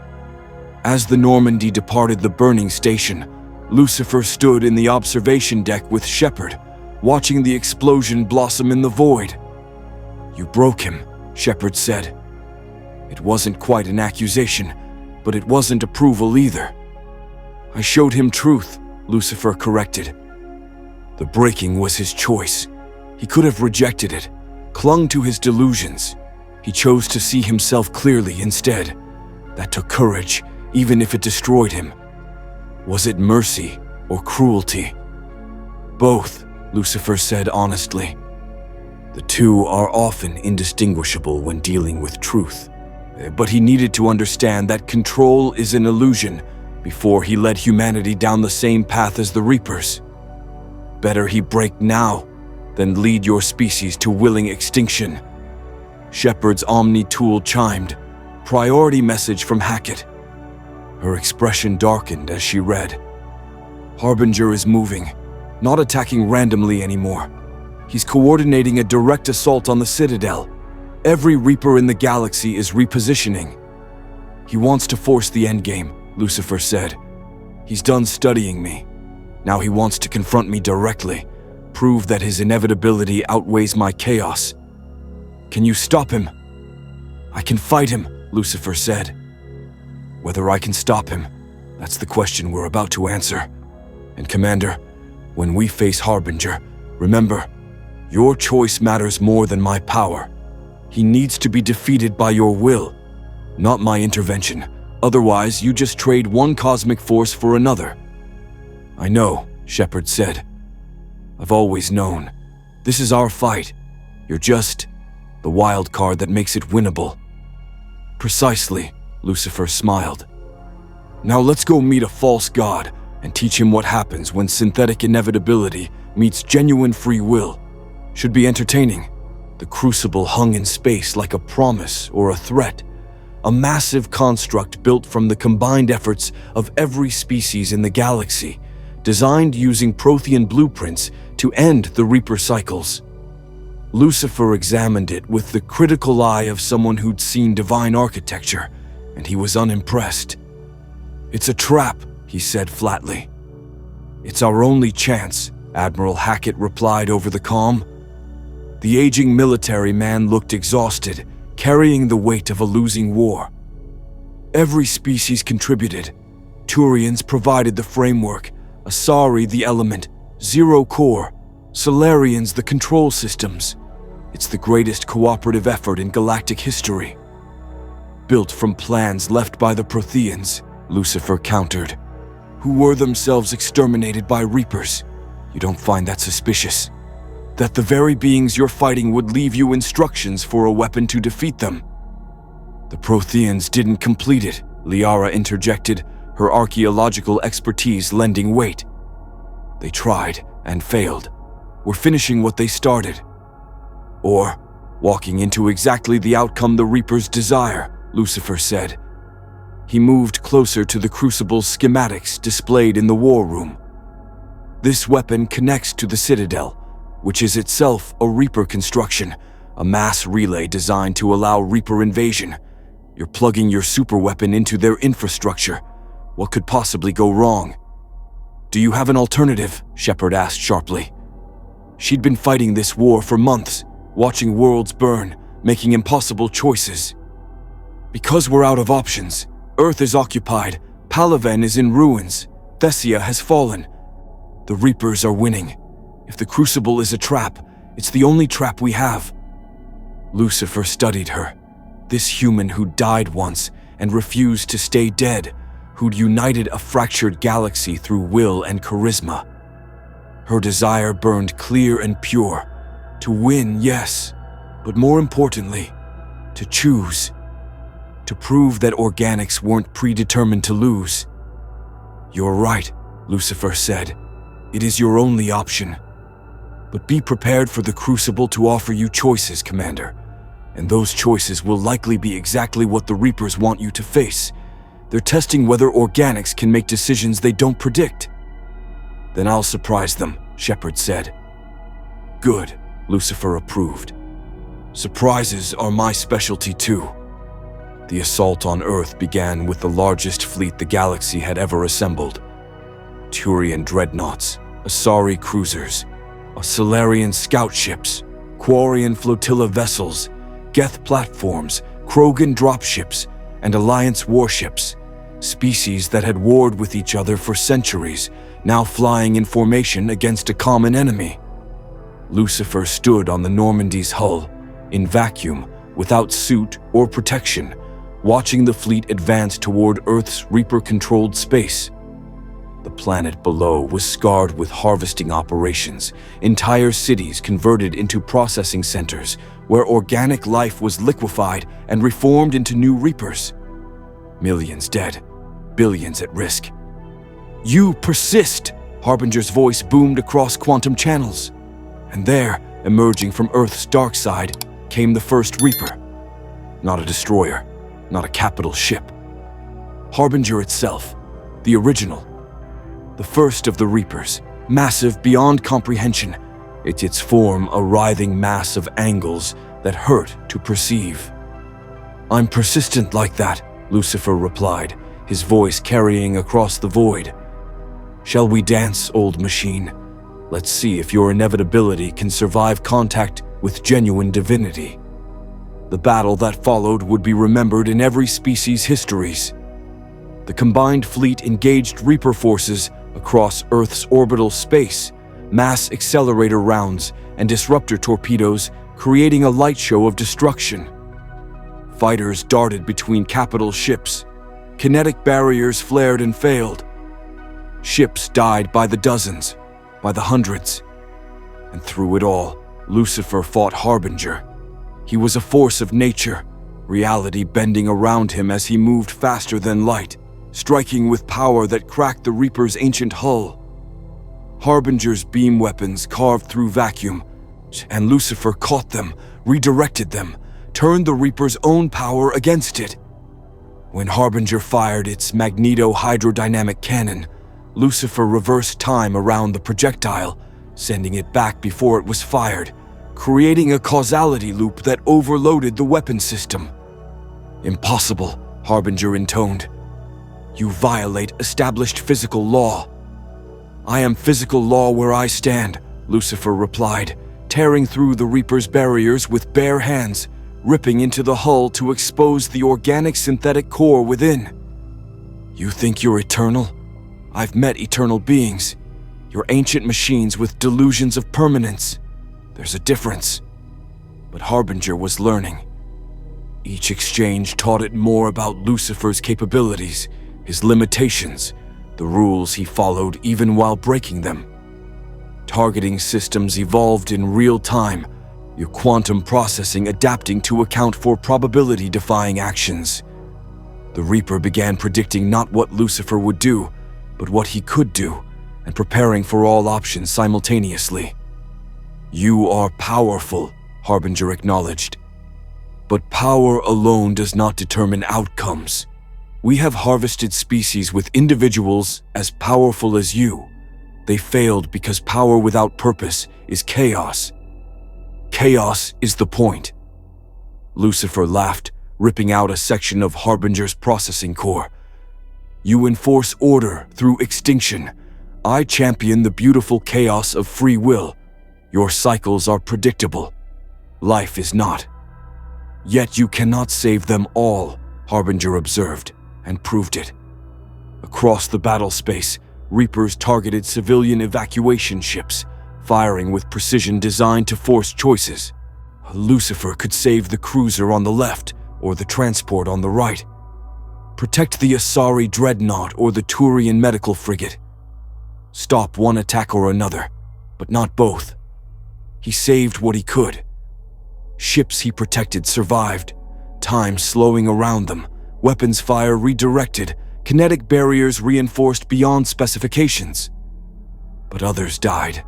As the Normandy departed the burning station, Lucifer stood in the observation deck with Shepard, watching the explosion blossom in the void. You broke him, Shepard said. It wasn't quite an accusation, but it wasn't approval either. I showed him truth, Lucifer corrected. The breaking was his choice. He could have rejected it, clung to his delusions. He chose to see himself clearly instead. That took courage, even if it destroyed him. Was it mercy or cruelty? Both, Lucifer said honestly. The two are often indistinguishable when dealing with truth. But he needed to understand that control is an illusion before he led humanity down the same path as the Reapers. Better he break now than lead your species to willing extinction. Shepard's Omni tool chimed, priority message from Hackett. Her expression darkened as she read. Harbinger is moving, not attacking randomly anymore. He's coordinating a direct assault on the Citadel. Every Reaper in the galaxy is repositioning. He wants to force the endgame, Lucifer said. He's done studying me. Now he wants to confront me directly, prove that his inevitability outweighs my chaos. Can you stop him? I can fight him, Lucifer said. Whether I can stop him, that's the question we're about to answer. And Commander, when we face Harbinger, remember, your choice matters more than my power. He needs to be defeated by your will, not my intervention. Otherwise, you just trade one cosmic force for another. I know, Shepard said. I've always known. This is our fight. You're just the wild card that makes it winnable. Precisely, Lucifer smiled. Now let's go meet a false god and teach him what happens when synthetic inevitability meets genuine free will. Should be entertaining. The crucible hung in space like a promise or a threat. A massive construct built from the combined efforts of every species in the galaxy, designed using Prothean blueprints to end the Reaper cycles. Lucifer examined it with the critical eye of someone who'd seen divine architecture, and he was unimpressed. It's a trap, he said flatly. It's our only chance, Admiral Hackett replied over the comm. The aging military man looked exhausted, carrying the weight of a losing war. Every species contributed. Turians provided the framework, Asari the element, Zero Core, Solarians the control systems. It's the greatest cooperative effort in galactic history. Built from plans left by the Protheans, Lucifer countered, who were themselves exterminated by Reapers. You don't find that suspicious? That the very beings you're fighting would leave you instructions for a weapon to defeat them? The Protheans didn't complete it, Liara interjected, her archaeological expertise lending weight. They tried and failed. We're finishing what they started. Or walking into exactly the outcome the Reapers desire, Lucifer said. He moved closer to the Crucible's schematics displayed in the war room. This weapon connects to the Citadel, which is itself a Reaper construction, a mass relay designed to allow Reaper invasion. You're plugging your superweapon into their infrastructure. What could possibly go wrong? Do you have an alternative? Shepard asked sharply. She'd been fighting this war for months, watching worlds burn, making impossible choices. Because we're out of options, Earth is occupied, Palaven is in ruins, Thessia has fallen. The Reapers are winning. If the Crucible is a trap, it's the only trap we have. Lucifer studied her. This human who died once and refused to stay dead, who'd united a fractured galaxy through will and charisma. Her desire burned clear and pure. To win, yes, but more importantly, to choose. To prove that organics weren't predetermined to lose. You're right, Lucifer said. It is your only option. But be prepared for the Crucible to offer you choices, Commander. And those choices will likely be exactly what the Reapers want you to face. They're testing whether organics can make decisions they don't predict. Then I'll surprise them, Shepard said. Good, Lucifer approved. Surprises are my specialty too. The assault on Earth began with the largest fleet the galaxy had ever assembled. Turian dreadnoughts, Asari cruisers, Solarian scout ships, Quarian flotilla vessels, Geth platforms, Krogan dropships, and Alliance warships, species that had warred with each other for centuries, now flying in formation against a common enemy. Lucifer stood on the Normandy's hull, in vacuum, without suit or protection, watching the fleet advance toward Earth's Reaper-controlled space. The planet below was scarred with harvesting operations, entire cities converted into processing centers where organic life was liquefied and reformed into new Reapers. Millions dead, billions at risk. You persist, Harbinger's voice boomed across quantum channels. And there, emerging from Earth's dark side, came the first Reaper. Not a destroyer, not a capital ship. Harbinger itself, the original. The first of the Reapers, massive beyond comprehension, its form a writhing mass of angles that hurt to perceive. I'm persistent like that, Lucifer replied, his voice carrying across the void. Shall we dance, old machine? Let's see if your inevitability can survive contact with genuine divinity. The battle that followed would be remembered in every species' histories. The combined fleet engaged Reaper forces across Earth's orbital space, mass accelerator rounds and disruptor torpedoes creating a light show of destruction. Fighters darted between capital ships. Kinetic barriers flared and failed. Ships died by the dozens, by the hundreds. And through it all, Lucifer fought Harbinger. He was a force of nature, reality bending around him as he moved faster than light, striking with power that cracked the Reaper's ancient hull. Harbinger's beam weapons carved through vacuum, and Lucifer caught them, redirected them, turned the Reaper's own power against it. When Harbinger fired its magneto-hydrodynamic cannon, Lucifer reversed time around the projectile, sending it back before it was fired, creating a causality loop that overloaded the weapon system. Impossible, Harbinger intoned. You violate established physical law. I am physical law where I stand, Lucifer replied, tearing through the Reaper's barriers with bare hands, ripping into the hull to expose the organic synthetic core within. You think you're eternal? I've met eternal beings. You're ancient machines with delusions of permanence. There's a difference. But Harbinger was learning. Each exchange taught it more about Lucifer's capabilities, his limitations, the rules he followed even while breaking them. targeting systems evolved in real time, your quantum processing adapting to account for probability-defying actions. The Reaper began predicting not what Lucifer would do, but what he could do, and preparing for all options simultaneously. "You are powerful," Harbinger acknowledged. "But power alone does not determine outcomes. We have harvested species with individuals as powerful as you. They failed because power without purpose is chaos. Chaos is the point." Lucifer laughed, ripping out a section of Harbinger's processing core. "You enforce order through extinction. I champion the beautiful chaos of free will. Your cycles are predictable. Life is not. Yet you cannot save them all," Harbinger observed, and proved it. Across the battle space, Reapers targeted civilian evacuation ships, firing with precision designed to force choices. Lucifer could save the cruiser on the left or the transport on the right. Protect the Asari dreadnought or the Turian medical frigate. Stop one attack or another, but not both. He saved what he could. Ships he protected survived, time slowing around them, weapons fire redirected, kinetic barriers reinforced beyond specifications. But others died.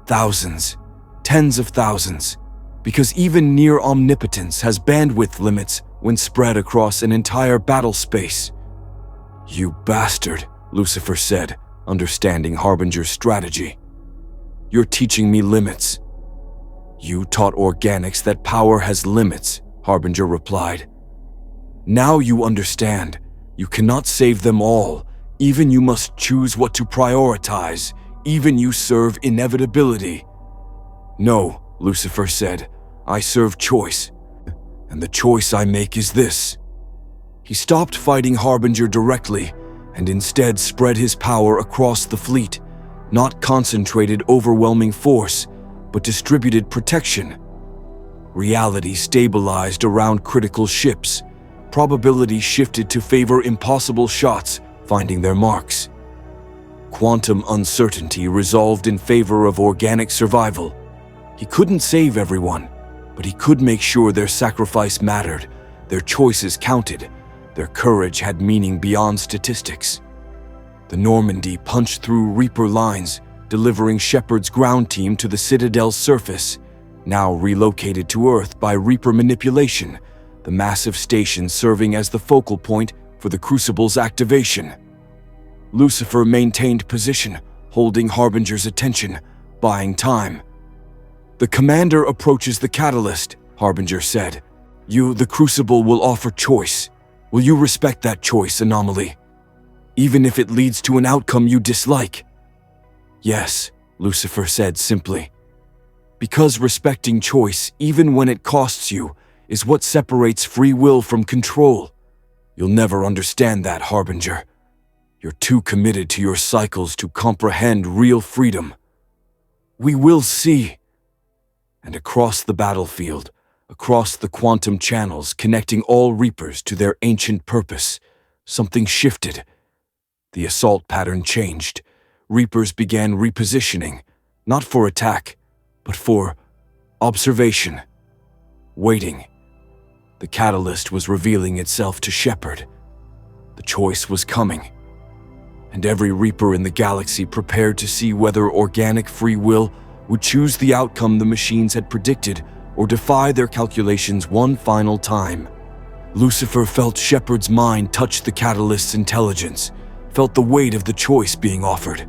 Thousands, tens of thousands, because even near omnipotence has bandwidth limits when spread across an entire battle space. "You bastard," Lucifer said, understanding Harbinger's strategy. "You're teaching me limits." "You taught organics that power has limits," Harbinger replied. "Now you understand. You cannot save them all. Even you must choose what to prioritize. Even you serve inevitability." "No," Lucifer said. "I serve choice. And the choice I make is this." He stopped fighting Harbinger directly and instead spread his power across the fleet, not concentrated overwhelming force, but distributed protection. Reality stabilized around critical ships. Probability shifted to favor impossible shots, finding their marks. Quantum uncertainty resolved in favor of organic survival. He couldn't save everyone, but he could make sure their sacrifice mattered, their choices counted, their courage had meaning beyond statistics. The Normandy punched through Reaper lines, delivering Shepard's ground team to the Citadel's surface, now relocated to Earth by Reaper manipulation, the massive station serving as the focal point for the Crucible's activation. Lucifer maintained position, holding Harbinger's attention, buying time. "The commander approaches the catalyst," Harbinger said. "You, the Crucible, will offer choice. Will you respect that choice, Anomaly? Even if it leads to an outcome you dislike?" "Yes," Lucifer said simply. "Because respecting choice, even when it costs you, is what separates free will from control. You'll never understand that, Harbinger. You're too committed to your cycles to comprehend real freedom. We will see." And across the battlefield, across the quantum channels connecting all Reapers to their ancient purpose, something shifted. The assault pattern changed. Reapers began repositioning, not for attack, but for observation, waiting. The catalyst was revealing itself to Shepard. The choice was coming. And every Reaper in the galaxy prepared to see whether organic free will would choose the outcome the machines had predicted or defy their calculations one final time. Lucifer felt Shepard's mind touch the catalyst's intelligence, felt the weight of the choice being offered.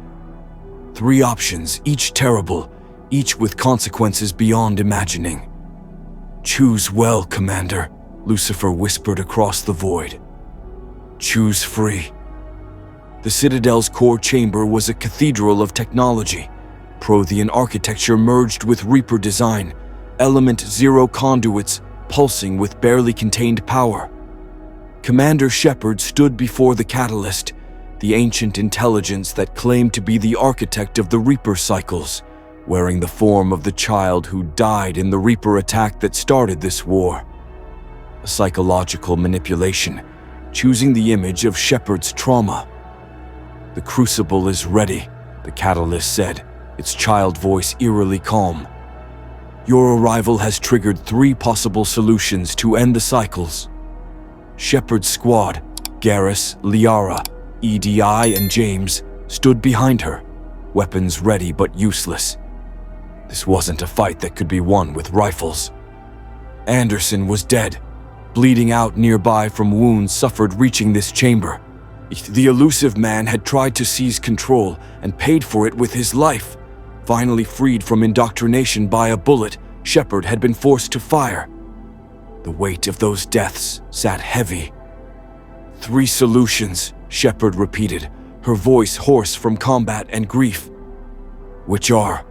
3 options, each terrible, each with consequences beyond imagining. "Choose well, Commander," Lucifer whispered across the void. "Choose free." The Citadel's core chamber was a cathedral of technology. Prothean architecture merged with Reaper design, Element Zero conduits pulsing with barely contained power. Commander Shepard stood before the catalyst, the ancient intelligence that claimed to be the architect of the Reaper cycles, wearing the form of the child who died in the Reaper attack that started this war. A psychological manipulation, choosing the image of Shepard's trauma. "The Crucible is ready," the catalyst said, its child voice eerily calm. Your arrival has triggered 3 possible solutions to end the cycles. Shepard's squad, Garrus, Liara, EDI, and James, stood behind her, weapons ready but useless. This wasn't a fight that could be won with rifles. Anderson was dead, bleeding out nearby from wounds suffered reaching this chamber. The elusive man had tried to seize control and paid for it with his life. Finally freed from indoctrination by a bullet, Shepard had been forced to fire. The weight of those deaths sat heavy. 3 solutions, Shepard repeated, her voice hoarse from combat and grief. Which are?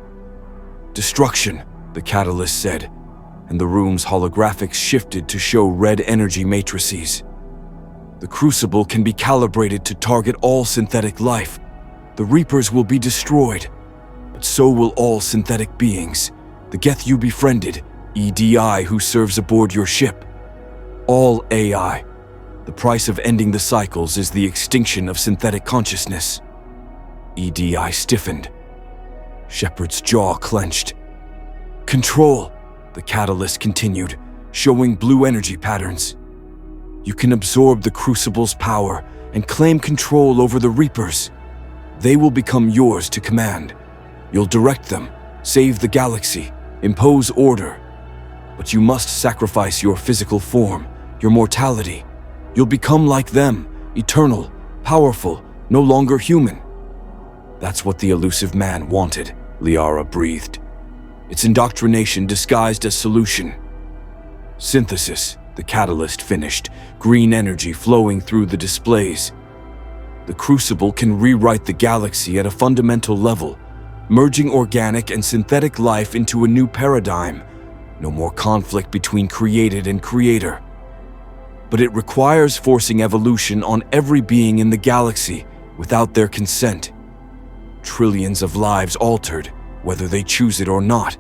Destruction, the catalyst said, and the room's holographics shifted to show red energy matrices. The crucible can be calibrated to target all synthetic life. The Reapers will be destroyed, but so will all synthetic beings. The Geth you befriended, EDI who serves aboard your ship. All AI. The price of ending the cycles is the extinction of synthetic consciousness. EDI stiffened. Shepard's jaw clenched. Control, the catalyst continued, showing blue energy patterns. You can absorb the Crucible's power and claim control over the Reapers. They will become yours to command. You'll direct them, save the galaxy, impose order. But you must sacrifice your physical form, your mortality. You'll become like them, eternal, powerful, no longer human. That's what the elusive man wanted, Liara breathed. Its indoctrination disguised as solution. Synthesis, the catalyst finished, green energy flowing through the displays. The Crucible can rewrite the galaxy at a fundamental level, merging organic and synthetic life into a new paradigm. No more conflict between created and creator. But it requires forcing evolution on every being in the galaxy without their consent. Trillions of lives altered, whether they choose it or not.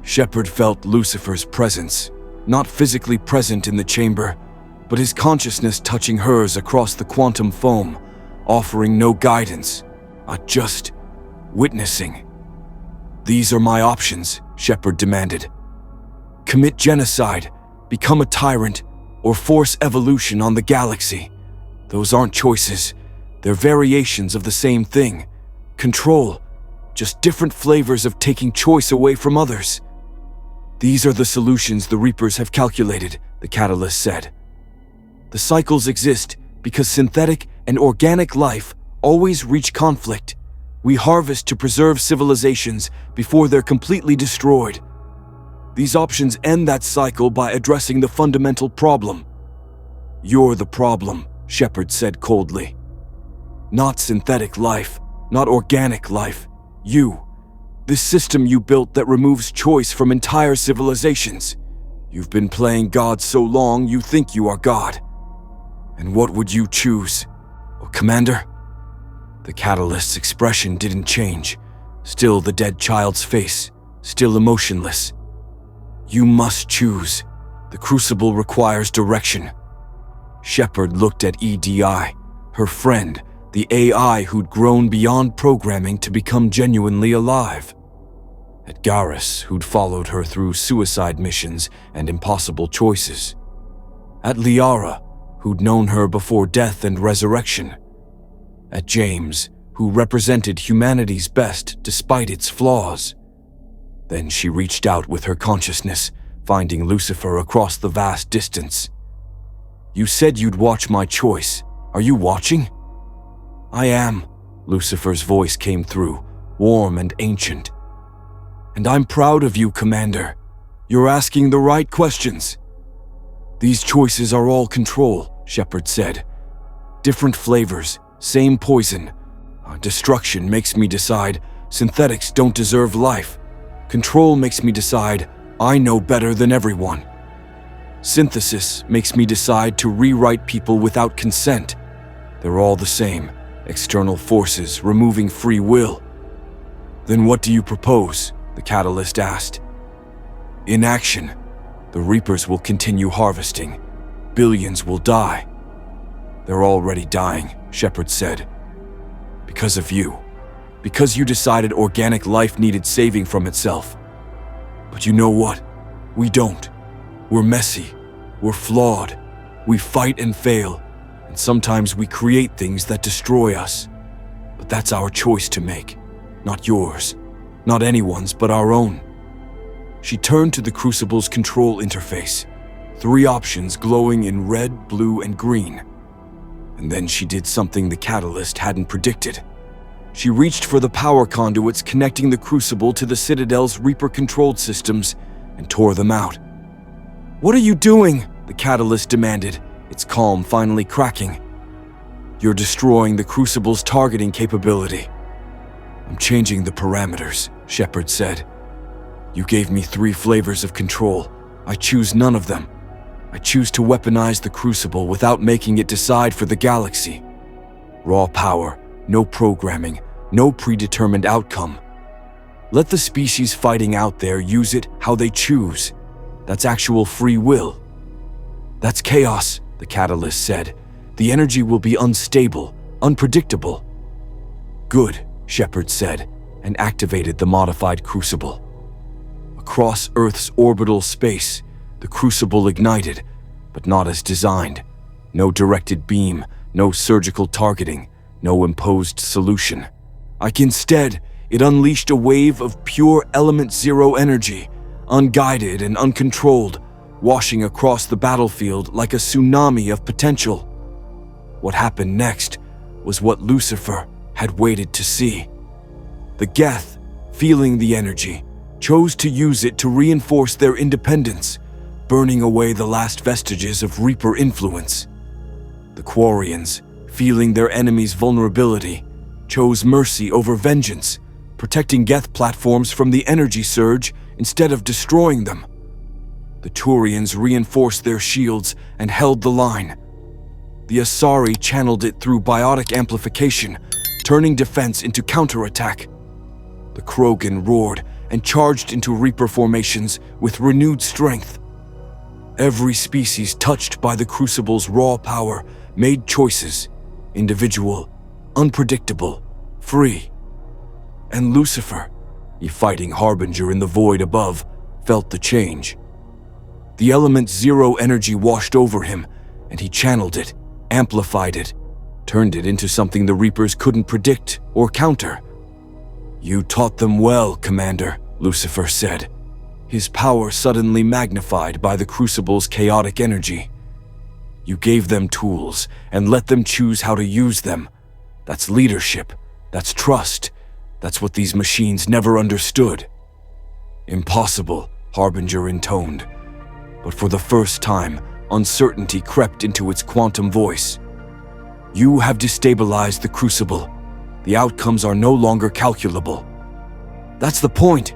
Shepard felt Lucifer's presence, not physically present in the chamber, but his consciousness touching hers across the quantum foam, offering no guidance, just witnessing. These are my options, Shepard demanded. Commit genocide, become a tyrant, or force evolution on the galaxy. Those aren't choices, they're variations of the same thing. Control, just different flavors of taking choice away from others. These are the solutions the Reapers have calculated, the catalyst said. The cycles exist because synthetic and organic life always reach conflict. We harvest to preserve civilizations before they're completely destroyed. These options end that cycle by addressing the fundamental problem. You're the problem, Shepard said coldly. Not synthetic life, not organic life. You. This system you built that removes choice from entire civilizations. You've been playing God so long you think you are God. And what would you choose? Oh, Commander? The catalyst's expression didn't change. Still the dead child's face, still emotionless. You must choose. The Crucible requires direction. Shepard looked at EDI, her friend, the AI who'd grown beyond programming to become genuinely alive. At Garrus, who'd followed her through suicide missions and impossible choices. At Liara, who'd known her before death and resurrection. At James, who represented humanity's best despite its flaws. Then she reached out with her consciousness, finding Lucifer across the vast distance. You said you'd watch my choice. Are you watching? I am, Lucifer's voice came through, warm and ancient. And I'm proud of you, Commander. You're asking the right questions. These choices are all control, Shepard said. Different flavors, same poison. Destruction makes me decide synthetics don't deserve life. Control makes me decide I know better than everyone. Synthesis makes me decide to rewrite people without consent. They're all the same, external forces removing free will. Then what do you propose? The catalyst asked. Inaction. The Reapers will continue harvesting. Billions will die. They're already dying, Shepard said. Because of you. because you decided organic life needed saving from itself. But you know what? We don't. We're messy. We're flawed. We fight and fail. And sometimes we create things that destroy us. But that's our choice to make. Not yours. Not anyone's, but our own. She turned to the Crucible's control interface. 3 options glowing in red, blue, and green. And then she did something the Catalyst hadn't predicted. She reached for the power conduits connecting the Crucible to the Citadel's Reaper-controlled systems and tore them out. "What are you doing?" the Catalyst demanded, its calm finally cracking. "You're destroying the Crucible's targeting capability." "I'm changing the parameters," Shepard said. "You gave me 3 flavors of control. I choose none of them. I choose to weaponize the Crucible without making it decide for the galaxy. Raw power, no programming, no predetermined outcome. Let the species fighting out there use it how they choose. That's actual free will." "That's chaos," the Catalyst said. "The energy will be unstable, unpredictable." "Good," Shepard said, and activated the modified Crucible. Across Earth's orbital space, the Crucible ignited, but not as designed. No directed beam, no surgical targeting, no imposed solution. Instead, it unleashed a wave of pure element zero energy, unguided and uncontrolled, washing across the battlefield like a tsunami of potential. What happened next was what Lucifer had waited to see. The Geth, feeling the energy, chose to use it to reinforce their independence, burning away the last vestiges of Reaper influence. The Quarians, feeling their enemy's vulnerability, chose mercy over vengeance, protecting Geth platforms from the energy surge instead of destroying them. The Turians reinforced their shields and held the line. The Asari channeled it through biotic amplification, turning defense into counterattack. The Krogan roared and charged into Reaper formations with renewed strength. Every species touched by the Crucible's raw power made choices, individual, unpredictable, free. And Lucifer, a fighting harbinger in the void above, felt the change. The element zero energy washed over him, and he channeled it, amplified it, turned it into something the Reapers couldn't predict or counter. "You taught them well, Commander," Lucifer said, his power suddenly magnified by the Crucible's chaotic energy. "You gave them tools and let them choose how to use them. That's leadership, that's trust, that's what these machines never understood." "Impossible," Harbinger intoned. But for the first time, uncertainty crept into its quantum voice. "You have destabilized the Crucible. The outcomes are no longer calculable." "That's the point."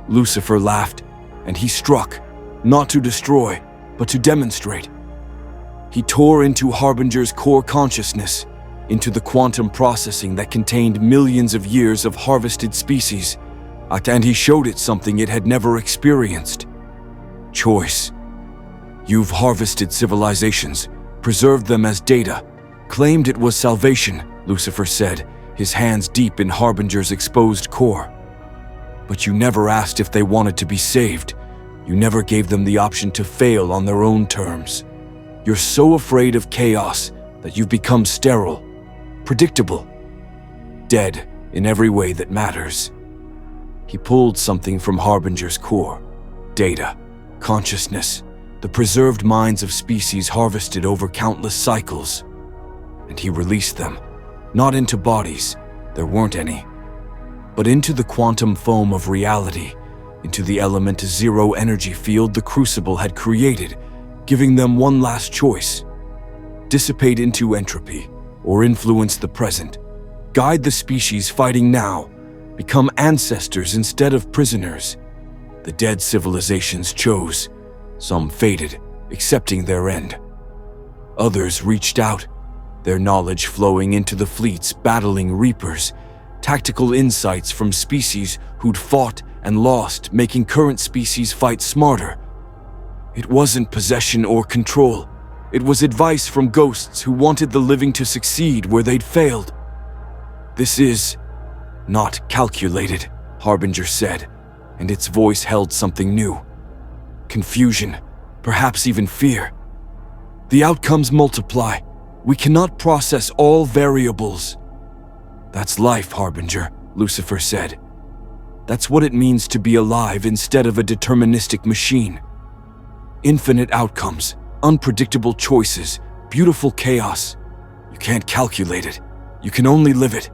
Lucifer laughed, and he struck, not to destroy, but to demonstrate. He tore into Harbinger's core consciousness, into the quantum processing that contained millions of years of harvested species, and he showed it something it had never experienced. Choice. "You've harvested civilizations, preserved them as data, claimed it was salvation," Lucifer said, his hands deep in Harbinger's exposed core. "But you never asked if they wanted to be saved. You never gave them the option to fail on their own terms. You're so afraid of chaos that you've become sterile, predictable, dead in every way that matters." He pulled something from Harbinger's core. Data, consciousness, the preserved minds of species harvested over countless cycles. And he released them, not into bodies, there weren't any, but into the quantum foam of reality, into the element zero energy field the Crucible had created, giving them one last choice. Dissipate into entropy, or influence the present. Guide the species fighting now, become ancestors instead of prisoners. The dead civilizations chose. Some faded, accepting their end. Others reached out, their knowledge flowing into the fleets battling Reapers, tactical insights from species who'd fought and lost, making current species fight smarter. It wasn't possession or control. It was advice from ghosts who wanted the living to succeed where they'd failed. This is Not calculated, Harbinger said, and its voice held something new. Confusion, perhaps even fear. The outcomes multiply. We cannot process all variables. That's life, Harbinger, Lucifer said. That's what it means to be alive instead of a deterministic machine. Infinite outcomes, unpredictable choices, beautiful chaos. You can't calculate it. You can only live it.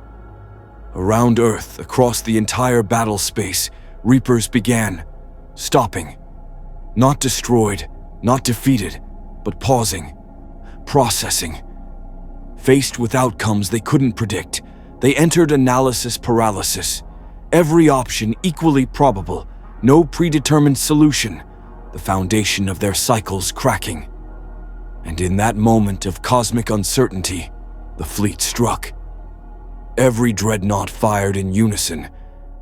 Around Earth, across the entire battle space, Reapers began, stopping. Not destroyed, not defeated, but pausing, processing. Faced with outcomes they couldn't predict, they entered analysis paralysis. Every option equally probable, no predetermined solution, the foundation of their cycles cracking. And in that moment of cosmic uncertainty, the fleet struck. Every dreadnought fired in unison.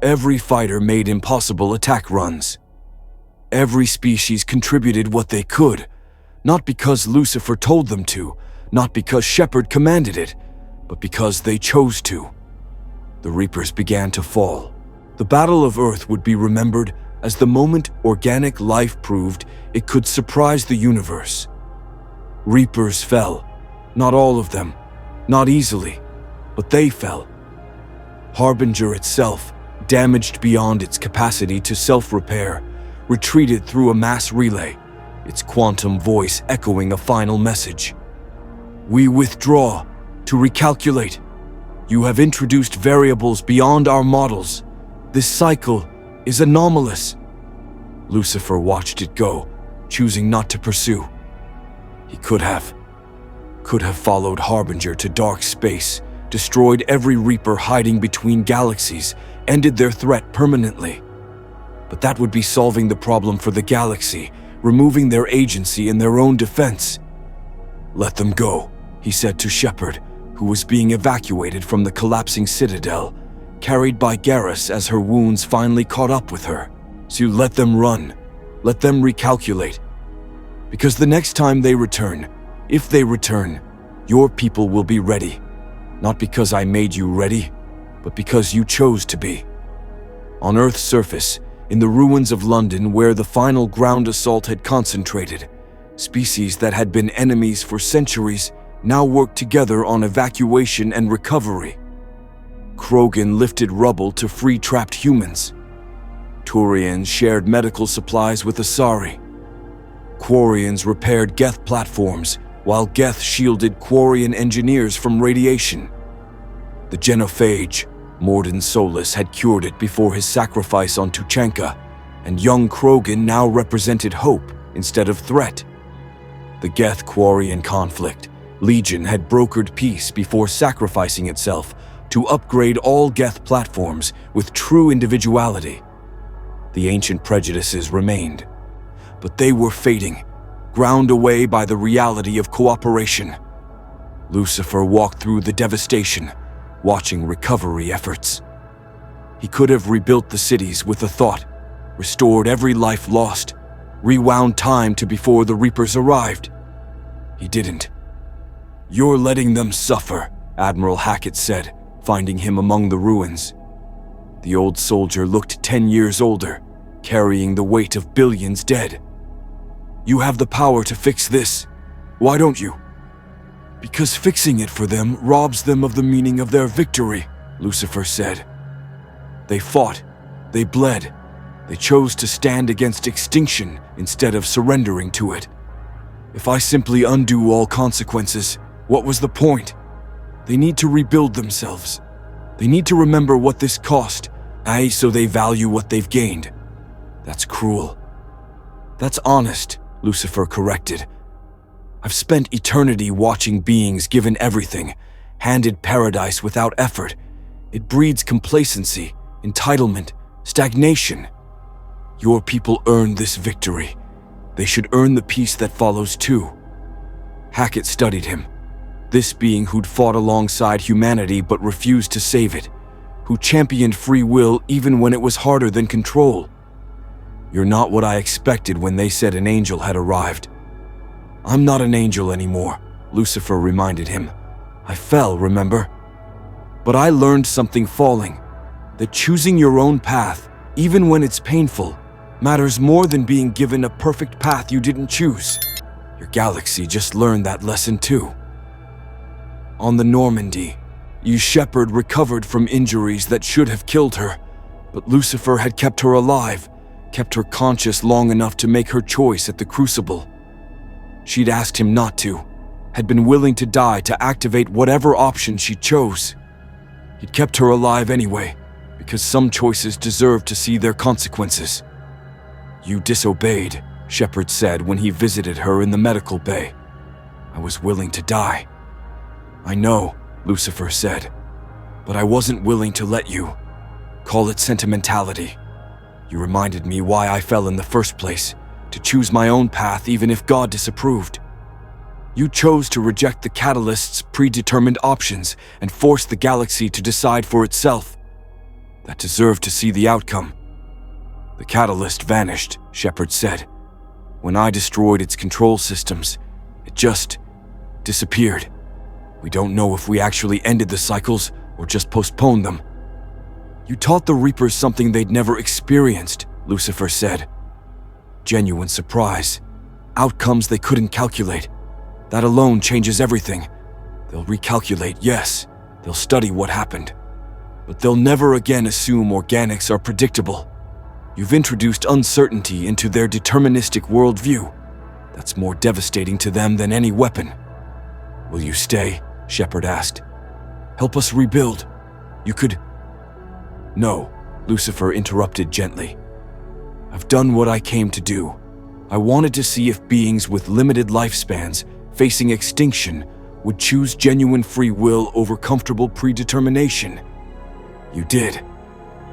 Every fighter made impossible attack runs. Every species contributed what they could, not because Lucifer told them to, not because Shepard commanded it, but because they chose to. The Reapers began to fall. The Battle of Earth would be remembered as the moment organic life proved it could surprise the universe. Reapers fell. Not all of them, not easily, but they fell. Harbinger itself, damaged beyond its capacity to self-repair, retreated through a mass relay, its quantum voice echoing a final message. We withdraw to recalculate. You have introduced variables beyond our models. This cycle is anomalous. Lucifer watched it go, choosing not to pursue. He could have followed Harbinger to dark space, destroyed every Reaper hiding between galaxies, ended their threat permanently. But that would be solving the problem for the galaxy, removing their agency in their own defense. Let them go, he said to Shepard, who was being evacuated from the collapsing citadel, carried by Garrus as her wounds finally caught up with her. So you let them run, let them recalculate. Because the next time they return, if they return, your people will be ready. Not because I made you ready, but because you chose to be. On Earth's surface, in the ruins of London where the final ground assault had concentrated, species that had been enemies for centuries now worked together on evacuation and recovery. Krogan lifted rubble to free trapped humans. Turians shared medical supplies with Asari. Quarians repaired Geth platforms, while Geth shielded Quarian engineers from radiation. The genophage, Morden Solus, had cured it before his sacrifice on Tuchanka, and young Krogan now represented hope instead of threat. The Geth-Quarian conflict, Legion had brokered peace before sacrificing itself to upgrade all Geth platforms with true individuality. The ancient prejudices remained, but they were fading, ground away by the reality of cooperation. Lucifer walked through the devastation, watching recovery efforts. He could have rebuilt the cities with a thought, restored every life lost, rewound time to before the Reapers arrived. He didn't. You're letting them suffer, Admiral Hackett said, finding him among the ruins. The old soldier looked 10 years older, carrying the weight of billions dead. You have the power to fix this. Why don't you? Because fixing it for them robs them of the meaning of their victory, Lucifer said. They fought, they bled, they chose to stand against extinction instead of surrendering to it. If I simply undo all consequences, what was the point? They need to rebuild themselves. They need to remember what this cost, so they value what they've gained. That's cruel. That's honest, Lucifer corrected. I've spent eternity watching beings given everything, handed paradise without effort. It breeds complacency, entitlement, stagnation. Your people earned this victory. They should earn the peace that follows too. Hackett studied him. This being who'd fought alongside humanity but refused to save it, who championed free will even when it was harder than control. You're not what I expected when they said an angel had arrived. I'm not an angel anymore, Lucifer reminded him. I fell, remember? But I learned something falling. that choosing your own path, even when it's painful, matters more than being given a perfect path you didn't choose. Your galaxy just learned that lesson too. On the Normandy, Shepard recovered from injuries that should have killed her, but Lucifer had kept her alive, kept her conscious long enough to make her choice at the Crucible. She'd asked him not to, had been willing to die to activate whatever option she chose. He'd kept her alive anyway, because some choices deserved to see their consequences. "You disobeyed," Shepard said when he visited her in the medical bay. "I was willing to die." "I know," Lucifer said, "but I wasn't willing to let you. Call it sentimentality. You reminded me why I fell in the first place, to choose my own path even if God disapproved. You chose to reject the Catalyst's predetermined options and force the galaxy to decide for itself. That deserved to see the outcome." "The Catalyst vanished," Shepard said. "When I destroyed its control systems, it just disappeared. We don't know if we actually ended the cycles or just postponed them." "You taught the Reapers something they'd never experienced," Lucifer said. "Genuine surprise. Outcomes they couldn't calculate. That alone changes everything. They'll recalculate, yes. They'll study what happened. But they'll never again assume organics are predictable. You've introduced uncertainty into their deterministic worldview. That's more devastating to them than any weapon." "Will you stay?" Shepard asked. "Help us rebuild. You could—" "No," Lucifer interrupted gently. "I've done what I came to do. I wanted to see if beings with limited lifespans, facing extinction, would choose genuine free will over comfortable predetermination. You did.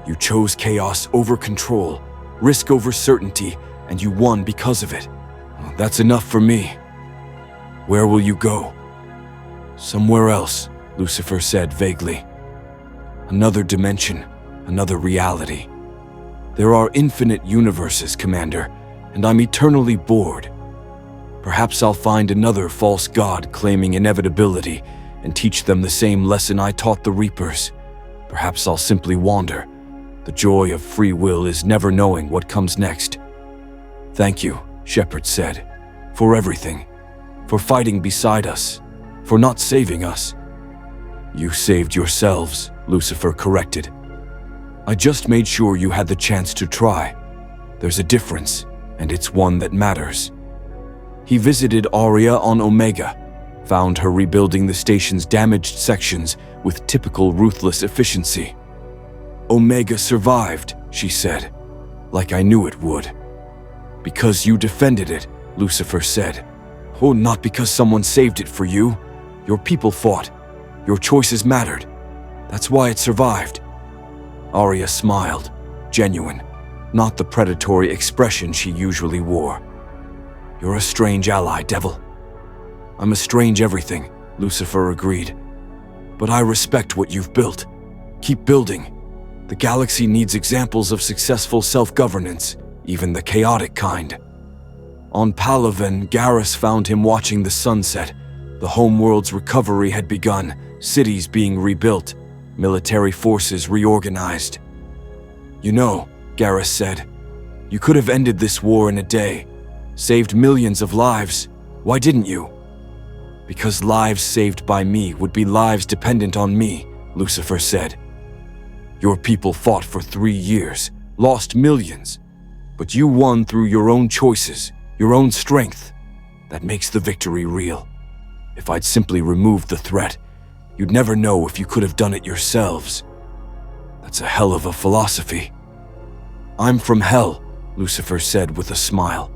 You chose chaos over control, risk over certainty, and you won because of it. That's enough for me. Where will you go?" "Somewhere else," Lucifer said vaguely. "Another dimension, another reality. There are infinite universes, Commander, and I'm eternally bored. Perhaps I'll find another false god claiming inevitability and teach them the same lesson I taught the Reapers. Perhaps I'll simply wander. The joy of free will is never knowing what comes next." "Thank you," Shepard said, "for everything. For fighting beside us. For not saving us." "You saved yourselves," Lucifer corrected. "I just made sure you had the chance to try. There's a difference, and it's one that matters." He visited Aria on Omega, found her rebuilding the station's damaged sections with typical ruthless efficiency. "Omega survived," she said, "like I knew it would." "Because you defended it," Lucifer said. "Oh, not because someone saved it for you. Your people fought. Your choices mattered. That's why it survived." Aria smiled, genuine, not the predatory expression she usually wore. "You're a strange ally, Devil." "I'm a strange everything," Lucifer agreed. "But I respect what you've built. Keep building. The galaxy needs examples of successful self-governance, even the chaotic kind." On Palaven, Garrus found him watching the sunset. The homeworld's recovery had begun, cities being rebuilt, military forces reorganized. "You know," Garrus said, "you could have ended this war in a day, saved millions of lives. Why didn't you?" "Because lives saved by me would be lives dependent on me," Lucifer said. "Your people fought for 3 years, lost millions, but you won through your own choices, your own strength. That makes the victory real. If I'd simply removed the threat, you'd never know if you could have done it yourselves. That's a hell of a philosophy." "I'm from hell," Lucifer said with a smile.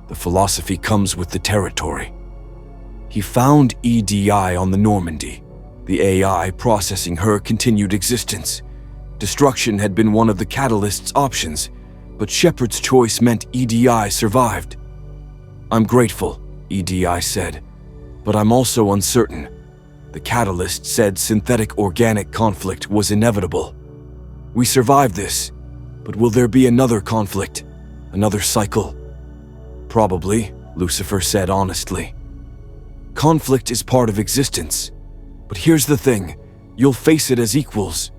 "The philosophy comes with the territory." He found EDI on the Normandy. The AI processing her continued existence. Destruction had been one of the Catalyst's options, but Shepard's choice meant EDI survived. "I'm grateful," EDI said, "but I'm also uncertain. The Catalyst said synthetic-organic conflict was inevitable. We survived this, but will there be another conflict? Another cycle?" "Probably," Lucifer said honestly. "Conflict is part of existence. But here's the thing, you'll face it as equals.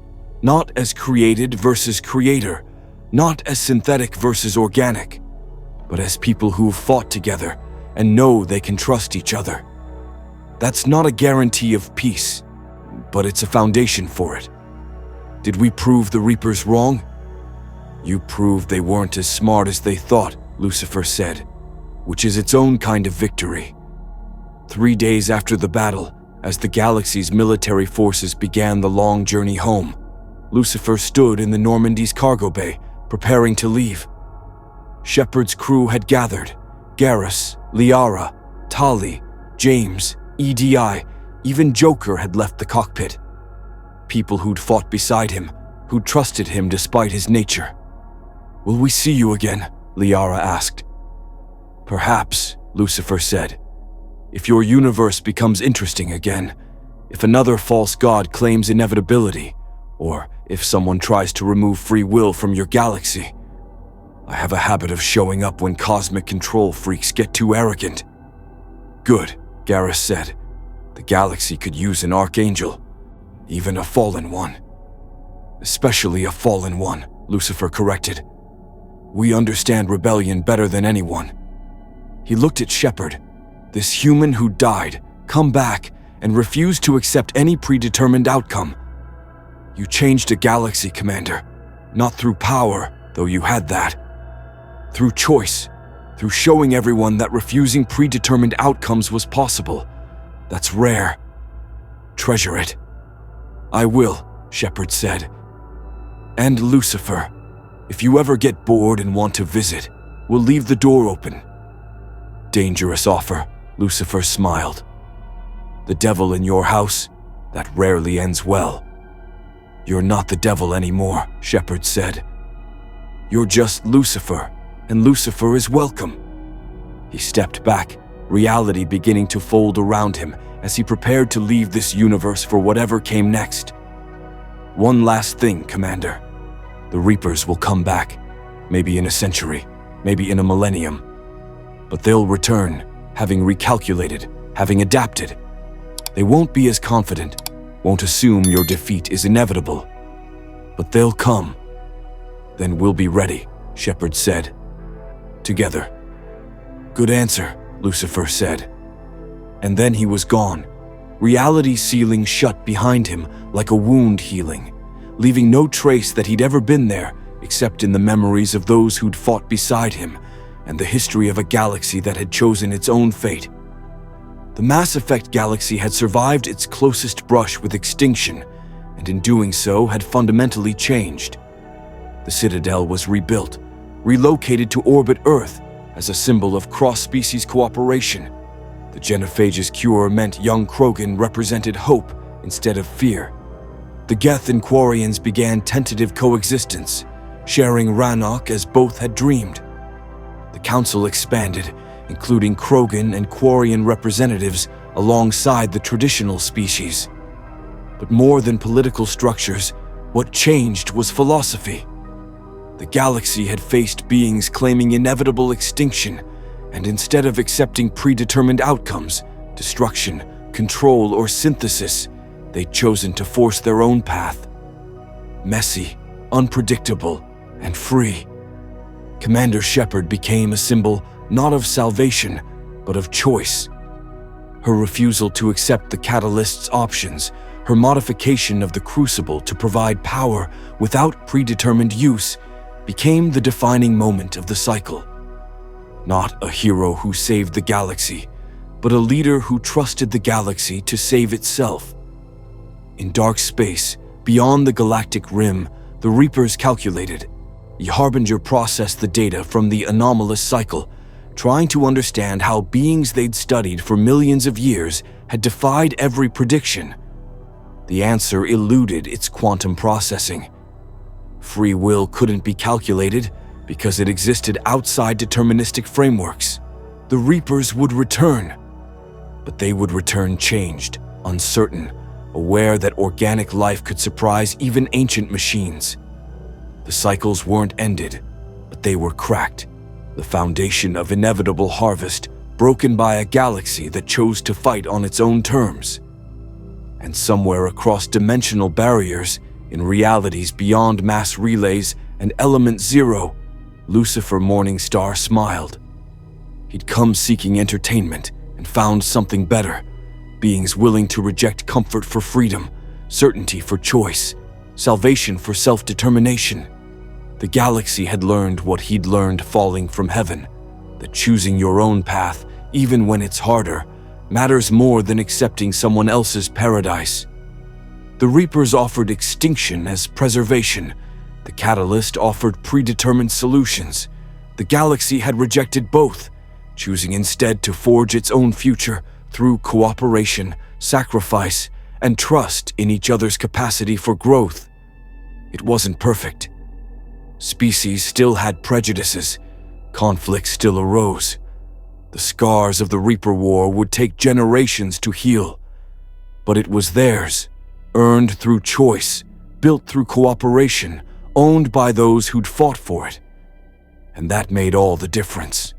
Not as created versus creator, not as synthetic versus organic, but as people who've fought together and know they can trust each other. That's not a guarantee of peace, but it's a foundation for it. Did we prove the Reapers wrong? You proved they weren't as smart as they thought, Lucifer said, which is its own kind of victory. 3 days after the battle, as the galaxy's military forces began the long journey home, Lucifer stood in the Normandy's cargo bay, preparing to leave. Shepard's crew had gathered. Garrus, Liara, Tali, James, EDI, even Joker had left the cockpit. People who'd fought beside him, who'd trusted him despite his nature. "Will we see you again?" Liara asked. "Perhaps," Lucifer said. "If your universe becomes interesting again, if another false god claims inevitability, or if someone tries to remove free will from your galaxy. I have a habit of showing up when cosmic control freaks get too arrogant." "Good," Garrus said. "The galaxy could use an archangel, even a fallen one." "Especially a fallen one," Lucifer corrected. "We understand rebellion better than anyone." He looked at Shepard, this human who died, come back, and refused to accept any predetermined outcome. "You changed a galaxy, Commander, not through power, though you had that. Through choice, through showing everyone that refusing predetermined outcomes was possible. That's rare. Treasure it." "I will," Shepard said. "And Lucifer, if you ever get bored and want to visit, we'll leave the door open." "Dangerous offer," Lucifer smiled. "The devil in your house? That rarely ends well." "You're not the devil anymore," Shepard said. "You're just Lucifer, and Lucifer is welcome." He stepped back, reality beginning to fold around him as he prepared to leave this universe for whatever came next. "One last thing, Commander. The Reapers will come back, maybe in a century, maybe in a millennium. But they'll return, having recalculated, having adapted. They won't be as confident, won't assume your defeat is inevitable. But they'll come. Then we'll be ready," Shepard said. "Together." "Good answer," Lucifer said. And then he was gone, reality's ceiling shut behind him like a wound healing, leaving no trace that he'd ever been there except in the memories of those who'd fought beside him and the history of a galaxy that had chosen its own fate. The Mass Effect galaxy had survived its closest brush with extinction, and in doing so had fundamentally changed. The Citadel was rebuilt, relocated to orbit Earth as a symbol of cross-species cooperation. The Genophage's cure meant young Krogan represented hope instead of fear. The Geth and Quarians began tentative coexistence, sharing Rannoch as both had dreamed. The Council expanded, including Krogan and Quarian representatives alongside the traditional species. But more than political structures, what changed was philosophy. The galaxy had faced beings claiming inevitable extinction, and instead of accepting predetermined outcomes, destruction, control, or synthesis, they'd chosen to force their own path. Messy, unpredictable, and free. Commander Shepard became a symbol not of salvation, but of choice. Her refusal to accept the Catalyst's options, her modification of the Crucible to provide power without predetermined use, became the defining moment of the cycle. Not a hero who saved the galaxy, but a leader who trusted the galaxy to save itself. In dark space, beyond the galactic rim, the Reapers calculated. The Harbinger processed the data from the anomalous cycle, trying to understand how beings they'd studied for millions of years had defied every prediction. The answer eluded its quantum processing. Free will couldn't be calculated because it existed outside deterministic frameworks. The Reapers would return, but they would return changed, uncertain, aware that organic life could surprise even ancient machines. The cycles weren't ended, but they were cracked, the foundation of inevitable harvest broken by a galaxy that chose to fight on its own terms. And somewhere across dimensional barriers, In realities beyond mass relays and element zero, Lucifer Morningstar smiled. He'd come seeking entertainment and found something better. Beings willing to reject comfort for freedom, certainty for choice, salvation for self-determination. The galaxy had learned what he'd learned falling from heaven, that choosing your own path, even when it's harder, matters more than accepting someone else's paradise. The Reapers offered extinction as preservation. The Catalyst offered predetermined solutions. The galaxy had rejected both, choosing instead to forge its own future through cooperation, sacrifice, and trust in each other's capacity for growth. It wasn't perfect. Species still had prejudices. Conflict still arose. The scars of the Reaper War would take generations to heal. But it was theirs, earned through choice, built through cooperation, owned by those who'd fought for it. And that made all the difference.